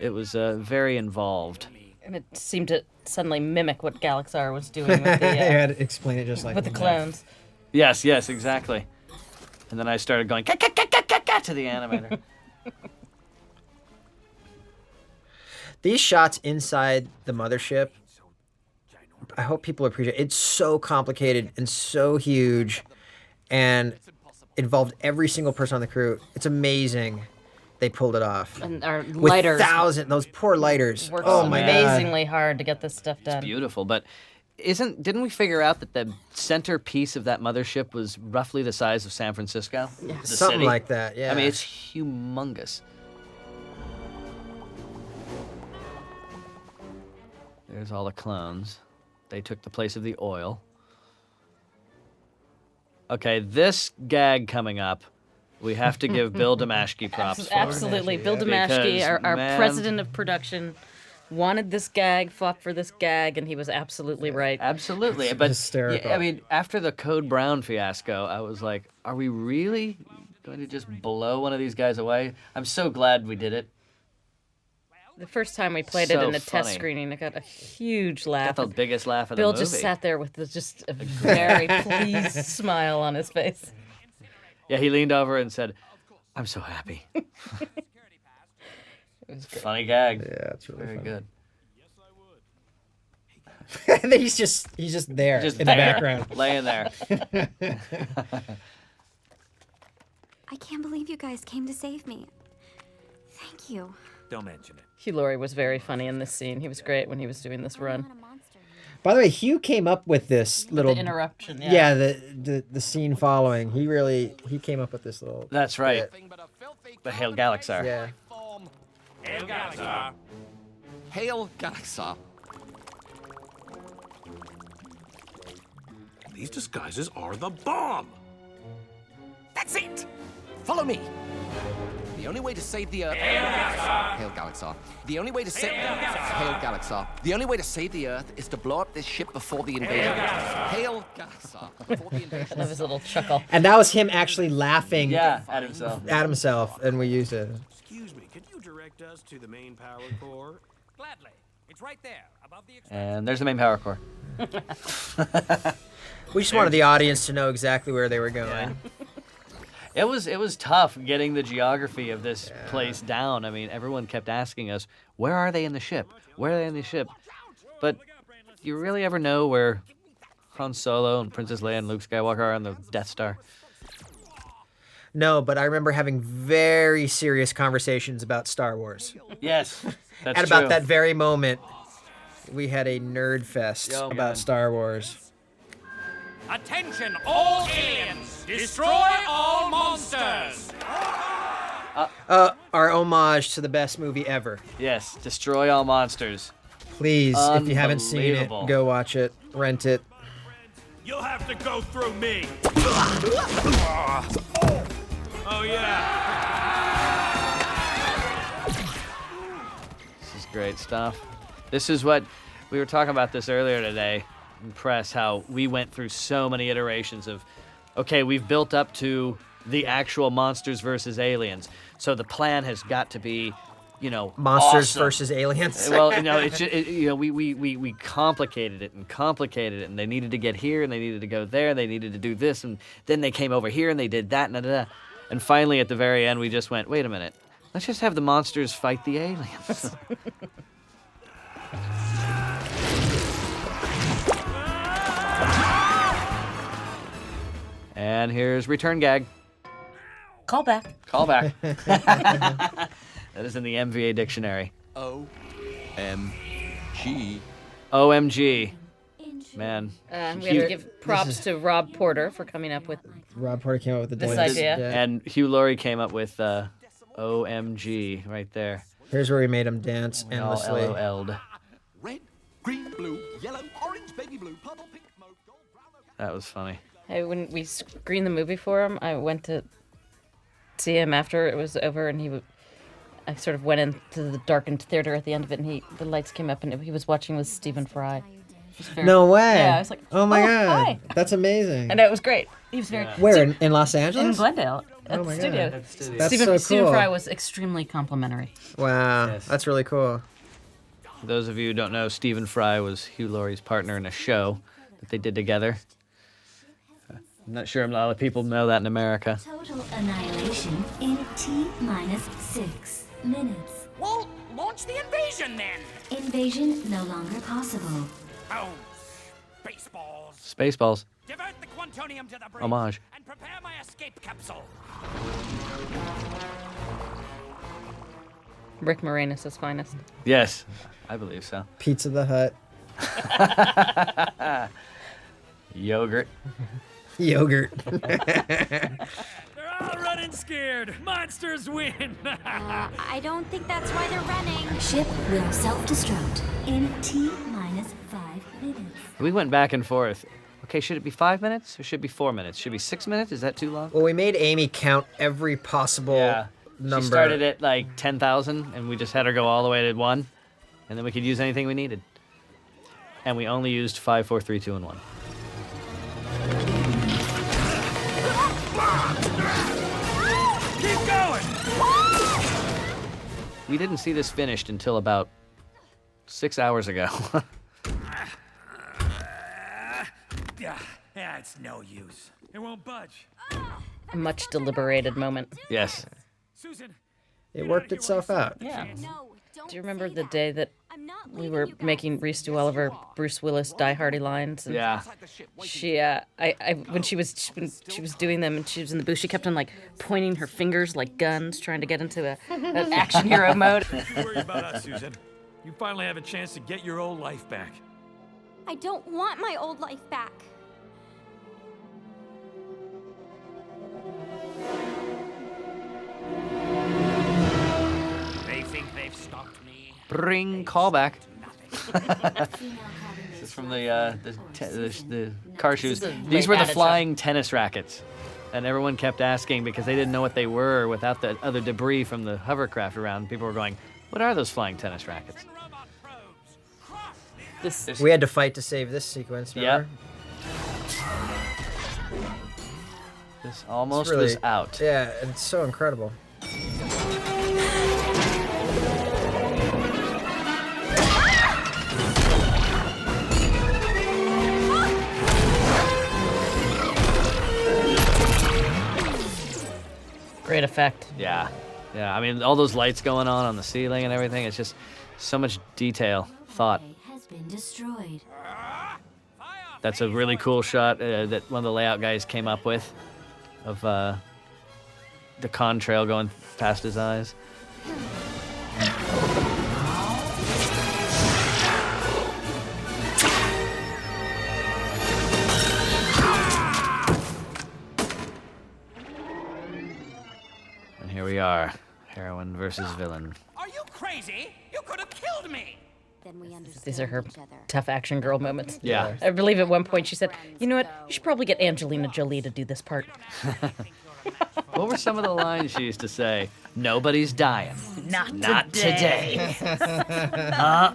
S3: It was very involved.
S1: And it seemed to suddenly mimic what Gallaxhar was doing with the,
S2: You had to explain it just like
S1: with the
S2: that.
S1: clones.
S3: Yes, exactly. And then I started going, to the animator.
S2: These shots inside the mothership, I hope people appreciate it. It's so complicated and so huge and involved every single person on the crew. It's amazing they pulled it off.
S1: And our
S2: With
S1: lighters.
S2: those poor lighters.
S1: Worked
S2: Oh my God.
S1: amazingly hard to get this stuff done.
S3: Beautiful, but didn't we figure out that the center piece of that mothership was roughly the size of San Francisco?
S1: Yeah.
S3: The
S2: Something
S3: city?
S2: like that, yeah.
S3: I mean, it's humongous. There's all the clones. They took the place of the oil. Okay, this gag coming up, we have to give Bill Damashki props for.
S1: Absolutely. Bill Damashki,
S3: Because,
S1: our
S3: man,
S1: president of production, wanted this gag, fought for this gag, and he was absolutely right.
S3: Absolutely,
S2: It's
S3: but
S2: hysterical.
S3: yeah, I mean, after the Code Brown fiasco, I was like, are we really going to just blow one of these guys away? I'm so glad we did it.
S1: The first time we played it
S3: So
S1: in a test
S3: funny.
S1: screening, it got a huge laugh.
S3: Got the biggest laugh of the
S1: Bill
S3: movie.
S1: just sat there with just a very pleased smile on his face.
S3: Yeah, he leaned over and said, "I'm so happy."
S1: It was great.
S3: Funny gag.
S2: Yeah, it's really
S3: very
S2: funny.
S3: good.
S2: And then he's just there
S3: Just
S2: in
S3: there,
S2: the background.
S3: laying there.
S6: I can't believe you guys came to save me. Thank you.
S8: Don't mention it.
S1: Hugh Laurie was very funny in this scene. He was great when he was doing this run.
S2: By the way, Hugh came up with this little
S1: the interruption. Yeah.
S2: Yeah, the scene following. He came up with this little.
S3: That's right.
S2: bit.
S3: The Hail Gallaxhar.
S2: Yeah.
S9: Hail Gallaxhar. Hail Gallaxhar.
S15: These disguises are the bomb.
S12: That's it! Follow me.
S9: The only way to save the Earth.
S12: Hail Gallaxhar.
S9: Hail Gallaxhar. The only way to save. Hail Gallaxhar. The only way to save the Earth is to blow up this ship before the invasion. Hail Gallaxhar. Before the
S1: I
S9: invasion.
S1: love his little chuckle.
S2: And that was him actually laughing.
S3: Yeah, at himself.
S2: At himself, and we used it.
S15: Excuse me, could you direct us to the main power core?
S8: Gladly. It's right there, above the
S3: And there's the main power core.
S2: We just wanted the audience to know exactly where they were going.
S3: It was tough getting the geography of this place down. I mean, everyone kept asking us, where are they in the ship? Where are they in the ship? But do you really ever know where Han Solo and Princess Leia and Luke Skywalker are on the Death Star?
S2: No, but I remember having very serious conversations about Star Wars.
S3: Yes, that's
S2: At about
S3: true.
S2: that very moment. we had a nerd fest
S3: Oh,
S2: about
S3: God.
S2: Star Wars.
S12: Attention, all aliens! Destroy all monsters!
S2: Our homage to the best movie ever.
S3: Yes, Destroy All Monsters.
S2: Please, if you haven't seen it,
S3: Unbelievable.
S2: go watch it, rent it.
S15: You'll have to go through me. Oh, yeah.
S3: This is great stuff. This is what we were talking about this earlier today in press, how we went through so many iterations of, okay, we've built up to the actual monsters versus aliens. So the plan has got to be,
S2: Monsters
S3: awesome.
S2: versus aliens.
S3: Well, it's just, we complicated it, and they needed to get here, and they needed to go there, and they needed to do this, and then they came over here, and they did that, and finally at the very end, we just went, wait a minute, let's just have the monsters fight the aliens. And here's return gag.
S1: Call back.
S3: Call back. That is in the MVA dictionary.
S9: O-M-G.
S3: OMG. Man.
S1: We have to give props to Rob Porter for coming up with
S2: Rob Porter came up with
S1: this idea.
S3: And Hugh Laurie came up with OMG right there.
S2: Here's where we made him dance
S3: We all
S2: endlessly.
S3: LOL'd.
S9: Red, green, blue, yellow, orange, baby blue, purple, pink, mauve, gold, brown,
S3: That was funny.
S1: Hey, when we screened the movie for him, I went to see him after it was over, and I sort of went into the darkened theater at the end of it, and the lights came up, and he was watching with Stephen Fry.
S2: No way.
S1: Yeah, I was like,
S2: oh my God.
S1: Hi.
S2: That's amazing.
S1: And it was great. He was very...
S2: Where, in Los Angeles?
S1: In Glendale, at the
S2: my
S1: studio.
S2: God. That's so
S1: Stephen
S2: cool.
S1: Fry was extremely complimentary.
S2: Wow,
S3: Yes.
S2: that's really cool.
S3: For those of you who don't know, Stephen Fry was Hugh Laurie's partner in a show that they did together. I'm not sure a lot of people know that in America.
S17: Total annihilation in T-6 minutes.
S12: Well, launch the invasion then!
S17: Invasion no longer possible.
S12: Oh, Spaceballs!
S3: Spaceballs.
S12: Divert the quantonium to the bridge
S3: Homage.
S12: and prepare my escape capsule.
S1: Rick Moranis' finest.
S3: Yes, I believe so.
S2: Pizza the Hut.
S3: Yogurt.
S2: Yogurt.
S11: They're all running scared. Monsters win.
S6: I don't think that's why they're running.
S17: Ship will self-destruct in T-5 minutes.
S3: We went back and forth. Okay, should it be 5 minutes or should it be 4 minutes? Should it be 6 minutes? Is that too long?
S2: Well, we made Amy count every possible number.
S3: She started at like 10,000, and we just had her go all the way to 1, and then we could use anything we needed. And we only used 5, 4, 3, 2, and 1.
S11: Keep going.
S3: We didn't see this finished until about 6 hours ago.
S11: Yeah, it's no use. It won't budge.
S1: A much deliberated moment.
S3: Yes.
S11: Susan.
S2: It worked itself out.
S1: Yeah. Do you remember the day that we were making Reese do all of her Bruce Willis Die Hardy lines? And
S3: Yeah.
S1: She, when she was doing them and she was in the booth, she kept on like pointing her fingers like guns, trying to get into an action hero mode.
S11: Don't worry about us, Susan. You finally have a chance to get your old life back.
S6: I don't want my old life back.
S12: They think they've stopped me.
S3: Bring callback. This is from the car shoes.
S1: This is a
S3: These
S1: late
S3: were the
S1: adage.
S3: flying tennis rackets. And everyone kept asking because they didn't know what they were without the other debris from the hovercraft around. People were going, what are those flying tennis rackets?
S2: We had to fight to save this sequence, remember?
S3: This almost
S2: It's really-
S3: was out.
S2: Yeah, it's so incredible.
S1: Great effect.
S3: Yeah. Yeah, I mean, all those lights going on the ceiling and everything, it's just so much detail, thought.
S17: Has been destroyed.
S3: That's a really cool shot that one of the layout guys came up with of the contrail going past his eyes. here we are. Heroine versus villain.
S12: Are you crazy? You could have killed me.
S6: Then we understand
S1: These are her
S6: each other.
S1: tough action girl moments.
S3: Yeah.
S1: I believe at one point she said, you know what, you should probably get Angelina Jolie to do this part.
S3: What were some of the lines she used to say? Nobody's dying.
S1: Not today.
S17: For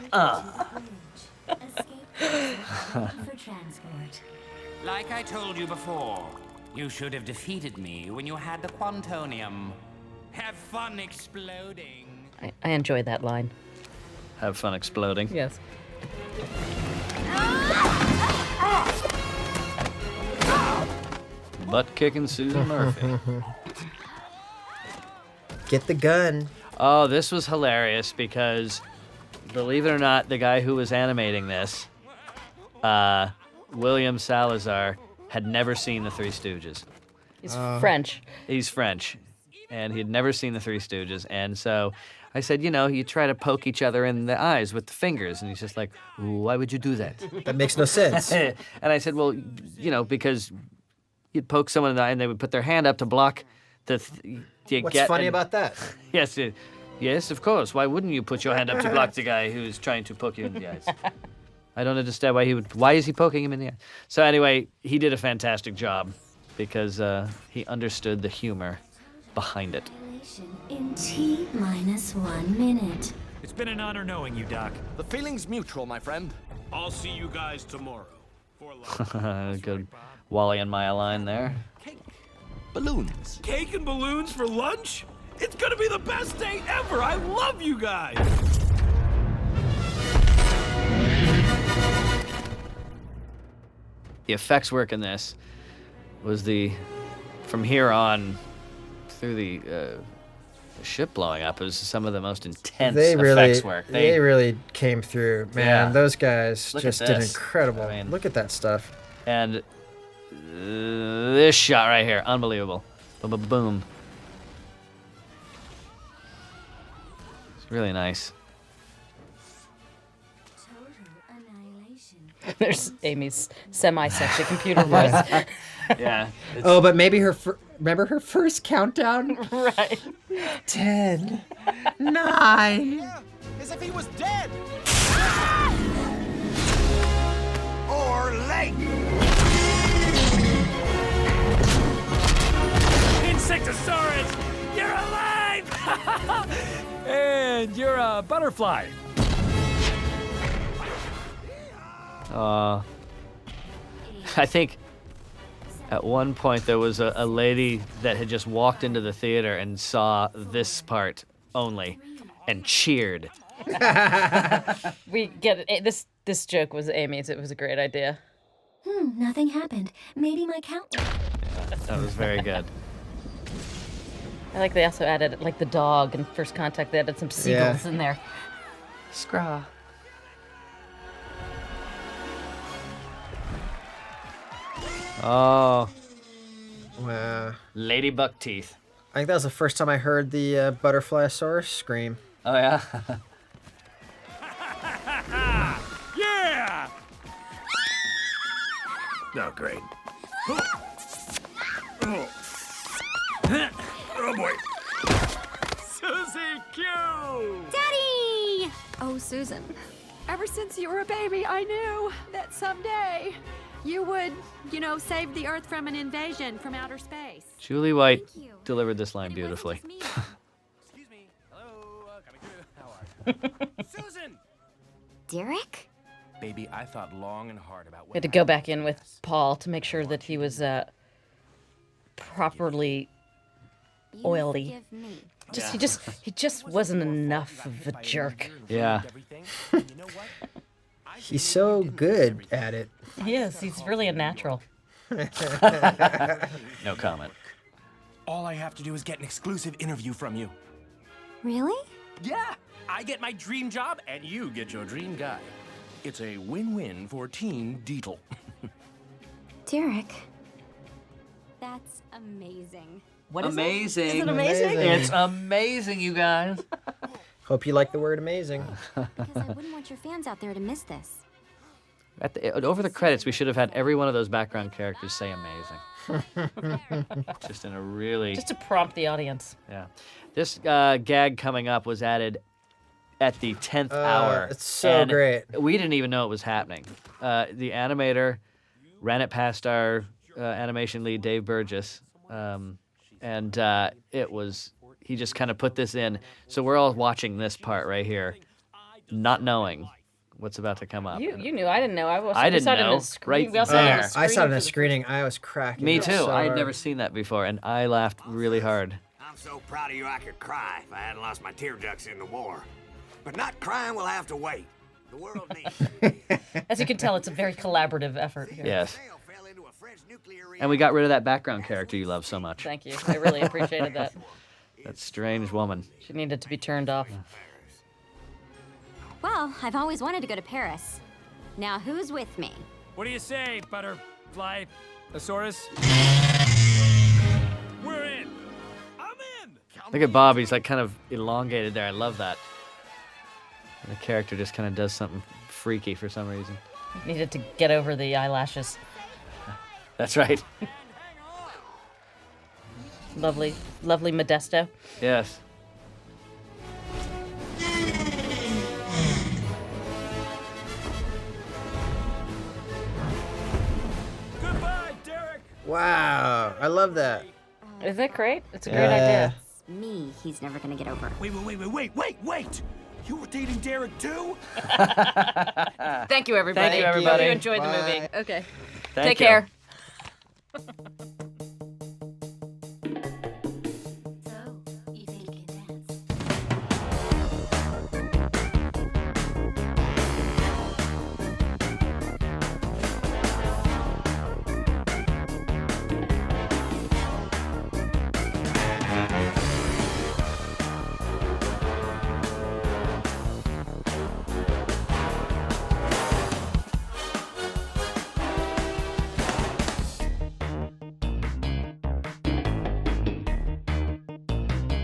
S17: transport.
S12: Like I told you before, you should have defeated me when you had the quantonium. Have fun exploding.
S1: I enjoy that line.
S3: Have fun exploding.
S1: Yes.
S3: Butt kicking Susan Murphy.
S2: Get the gun.
S3: Oh, this was hilarious because, believe it or not, the guy who was animating this, William Salazar, had never seen the Three Stooges.
S1: He's French.
S3: He's French, and he'd never seen the Three Stooges, and so I said, you know, you try to poke each other in the eyes with the fingers, and he's just like, why would you do that?
S2: That makes no sense.
S3: And I said, well, you know, because you'd poke someone in the eye, and they would put their hand up to block the.
S2: What's funny about that?
S3: Yes, yes, of course. Why wouldn't you put your hand up to block the guy who's trying to poke you in the eyes? I don't understand why he would. Why is he poking him in the eye? So anyway, he did a fantastic job because he understood the humor behind it.
S17: In T-1 minute.
S11: It's been an honor knowing you, Doc.
S9: The feeling's mutual, my friend.
S15: I'll see you guys tomorrow. For lunch.
S3: Good Wally and Maya line there.
S9: Balloons.
S15: Cake and balloons for lunch? It's gonna be the best day ever! I love you guys!
S3: The effects work in this was from here on through the ship blowing up, it was some of the most intense effects work.
S2: They really came through, man.
S3: Yeah.
S2: Those guys
S3: Look
S2: just
S3: at
S2: did
S3: this.
S2: incredible.
S3: I mean-
S2: Look at that stuff.
S3: And this shot right here, unbelievable. Boom, boom, boom. It's really nice.
S1: There's Amy's semi-sexy computer voice.
S3: Yeah.
S2: Oh, but maybe remember her first countdown?
S1: Right.
S2: 10, 9.
S9: As if he was dead.
S10: Or late.
S11: Insectosaurus! You're alive! And you're a butterfly.
S3: I think at one point there was a lady that had just walked into the theater and saw this part only and cheered.
S1: We get it. This joke was Amy's. It was a great idea.
S17: Nothing happened. Maybe my count.
S3: That was very good.
S1: I like they also added like the dog in First Contact. They added some seagulls in there.
S3: Scraw. Oh.
S2: Wow.
S3: Ladybug teeth.
S2: I think that was the first time I heard the butterflyosaurus scream.
S3: Oh, yeah?
S11: Yeah!
S15: Oh, great. Oh, boy.
S11: Susie Q!
S13: Daddy! Oh, Susan. Ever since you were a baby, I knew that someday you would, you know, save the Earth from an invasion from outer space.
S3: Julie White delivered this line beautifully.
S8: Excuse me. Hello, coming through. How are you? Susan!
S6: Derek?
S8: Baby, I thought long and hard about
S1: We had to go back in with Paul to make sure that he was properly oily. He just wasn't enough of a jerk.
S3: Yeah.
S2: He's so good at it.
S1: He is. He's really a natural.
S3: No comment.
S8: All I have to do is get an exclusive interview from you.
S6: Really?
S8: Yeah! I get my dream job, and you get your dream guy. It's a win-win for Team Deetle.
S6: Derek. That's amazing.
S1: What is
S3: amazing.
S1: Is it amazing?
S3: It's amazing, you guys.
S2: Hope you like the word amazing.
S6: Because I wouldn't want your fans out there to miss this.
S3: Over the credits, we should have had every one of those background characters say amazing. Just in a really...
S1: Just to prompt the audience.
S3: Yeah. This gag coming up was added at the 10th hour.
S2: It's so
S3: and
S2: great.
S3: We didn't even know it was happening. The animator ran it past our animation lead, Dave Burgess, and he just kind of put this in. So we're all watching this part right here, not knowing what's about to come up.
S1: You knew. I didn't know.
S3: I didn't know. Right there.
S2: I saw it in a screening. I was cracking
S3: Me
S2: up
S3: too.
S2: so
S3: I had
S2: hard.
S3: never seen that before, and I laughed really hard.
S10: I'm so proud of you I could cry if I hadn't lost my tear ducts in the war. But not crying will have to wait. The world needs
S1: As you can tell, it's a very collaborative effort here.
S3: Yes. And we got rid of that background character you love so much.
S1: Thank you. I really appreciated that.
S3: That strange woman.
S1: She needed to be turned off.
S6: Well, I've always wanted to go to Paris. Now, who's with me?
S11: What do you say, Butterfly Thesaurus? We're in.
S3: Look at Bob. He's like kind of elongated there. I love that. And the character just kind of does something freaky for some reason.
S1: Needed to get over the eyelashes.
S3: That's right.
S1: Lovely, lovely Modesto.
S3: Yes.
S11: Goodbye, Derek.
S2: Wow, I love that.
S1: Is that great? It's a great idea.
S6: Me, he's never gonna get over.
S8: Wait! You were dating Derek too?
S1: Thank you, everybody.
S3: Thank you, everybody.
S1: Hope you enjoyed the
S2: Bye.
S1: movie. Okay.
S3: Thank
S1: Take
S3: you.
S1: care.
S17: So, you think you can dance?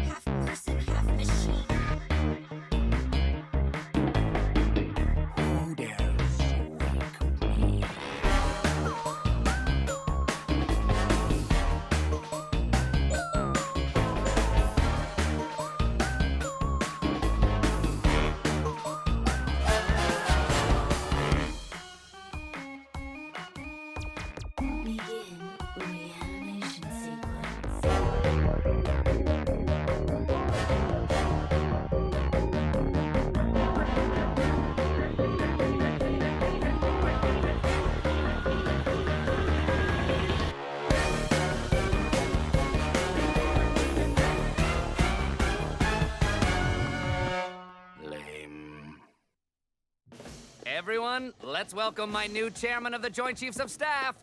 S6: Half person, half machine.
S8: Who dares wake me?
S17: Begin reanimation sequence.
S8: Lame.
S5: Everyone, let's welcome my new chairman of the Joint Chiefs of Staff,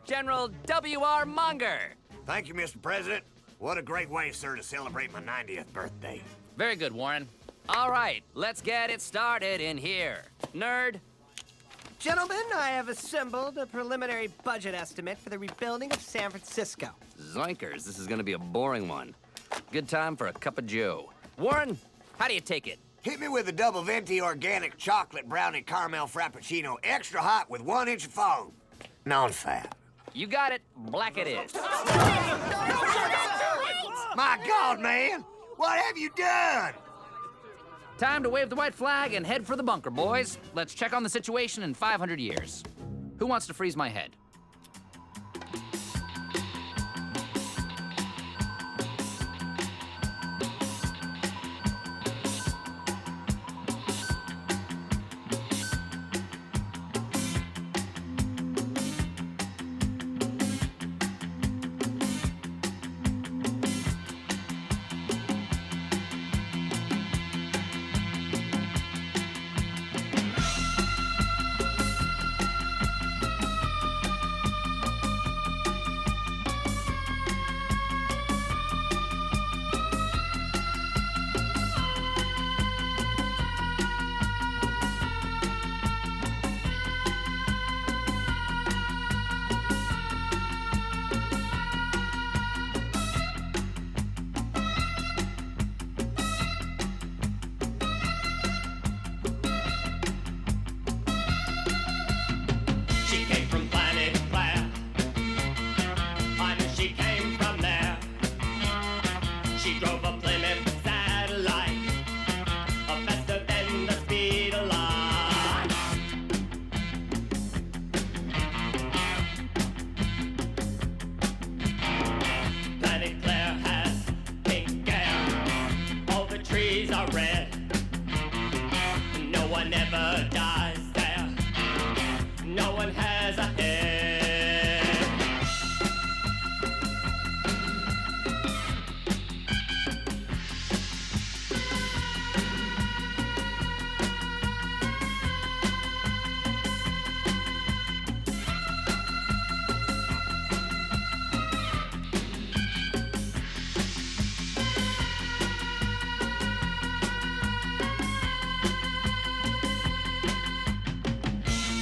S5: General W.R. Munger.
S10: Thank you, Mr. President. What a great way, sir, to celebrate my 90th birthday.
S5: Very good, Warren. All right, let's get it started in here. Nerd.
S4: Gentlemen, I have assembled a preliminary budget estimate for the rebuilding of San Francisco.
S5: Zoinkers, this is gonna be a boring one. Good time for a cup of joe. Warren, how do you take it?
S10: Hit me with a double venti organic chocolate brownie caramel frappuccino, extra hot with 1 inch of foam. Non-fat.
S5: You got it. Black it is.
S10: My God, man! What have you done?
S5: Time to wave the white flag and head for the bunker, boys. Let's check on the situation in 500 years. Who wants to freeze my head?
S18: are red. No one ever dies there. No one has a head.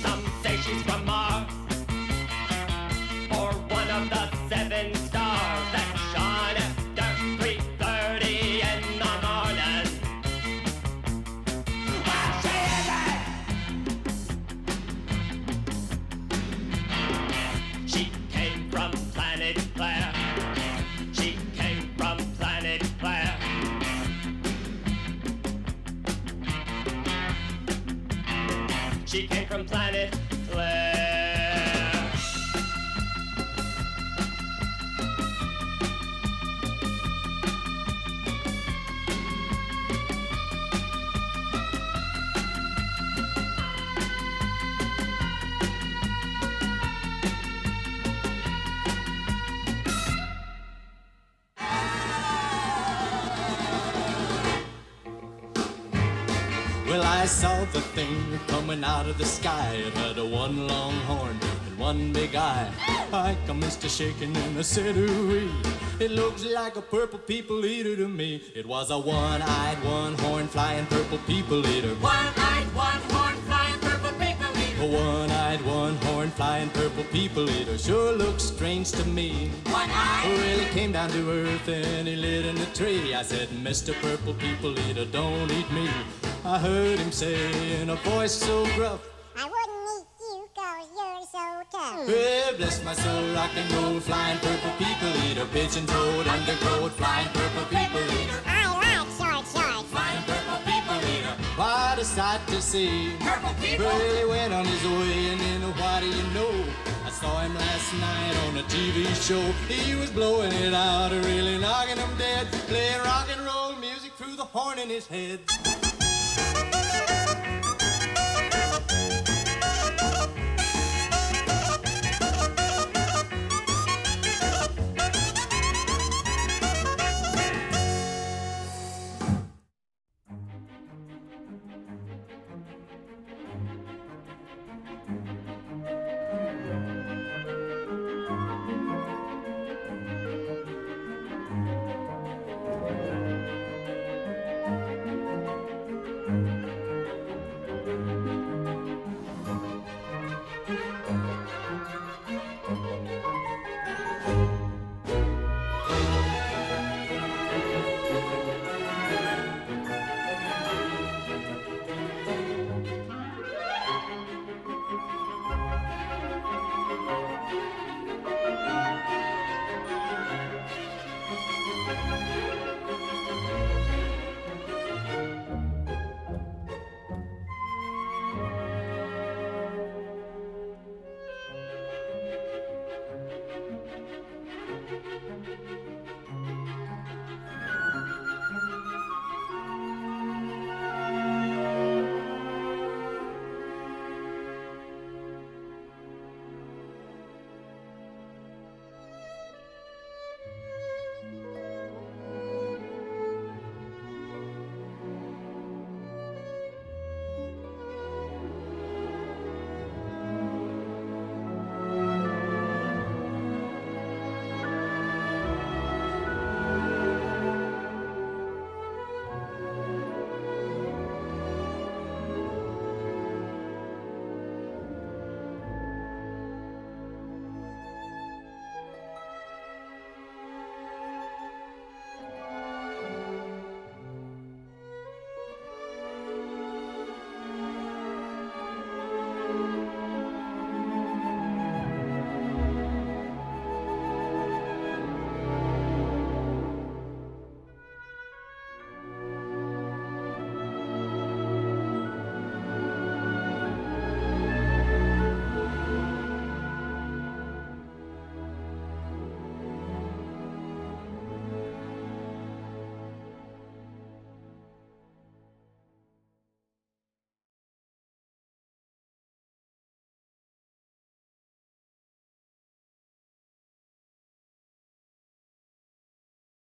S18: Some say she's from Mars, or one of the 7 stars that shine after 3:30 in the morning. Well, she isn't. She came from planet Claire. She came from planet Claire. She came from planet Claire.
S19: Well, I saw the thing coming out of the sky. It had a one long horn and one big eye. I commenced to shaking and I said, ooh-wee. It looks like a purple people eater to me. It was a one-eyed, one-horn flying purple people eater.
S18: One-eyed, one-horn flying purple people
S19: A one-eyed, one-horn flying purple people eater sure looks strange to me.
S18: One-eyed?
S19: Well, he came down to earth and he lit in a tree. I said, Mr. Purple People Eater, don't eat me. I heard him say in a voice so gruff,
S17: I wouldn't eat you 'cause you're so tough.
S19: well, bless my soul, rock and roll, flying purple people eater, pigeon-toed, undergrowth, flying purple people eater.
S17: I like short shorts.
S19: Flying purple people eater, what a sight to see.
S18: Purple people?
S19: Well, he went on his way, and then what do you know? I saw him last night on a TV show. He was blowing it out, really knocking them dead, playing rock and roll music through the horn in his head.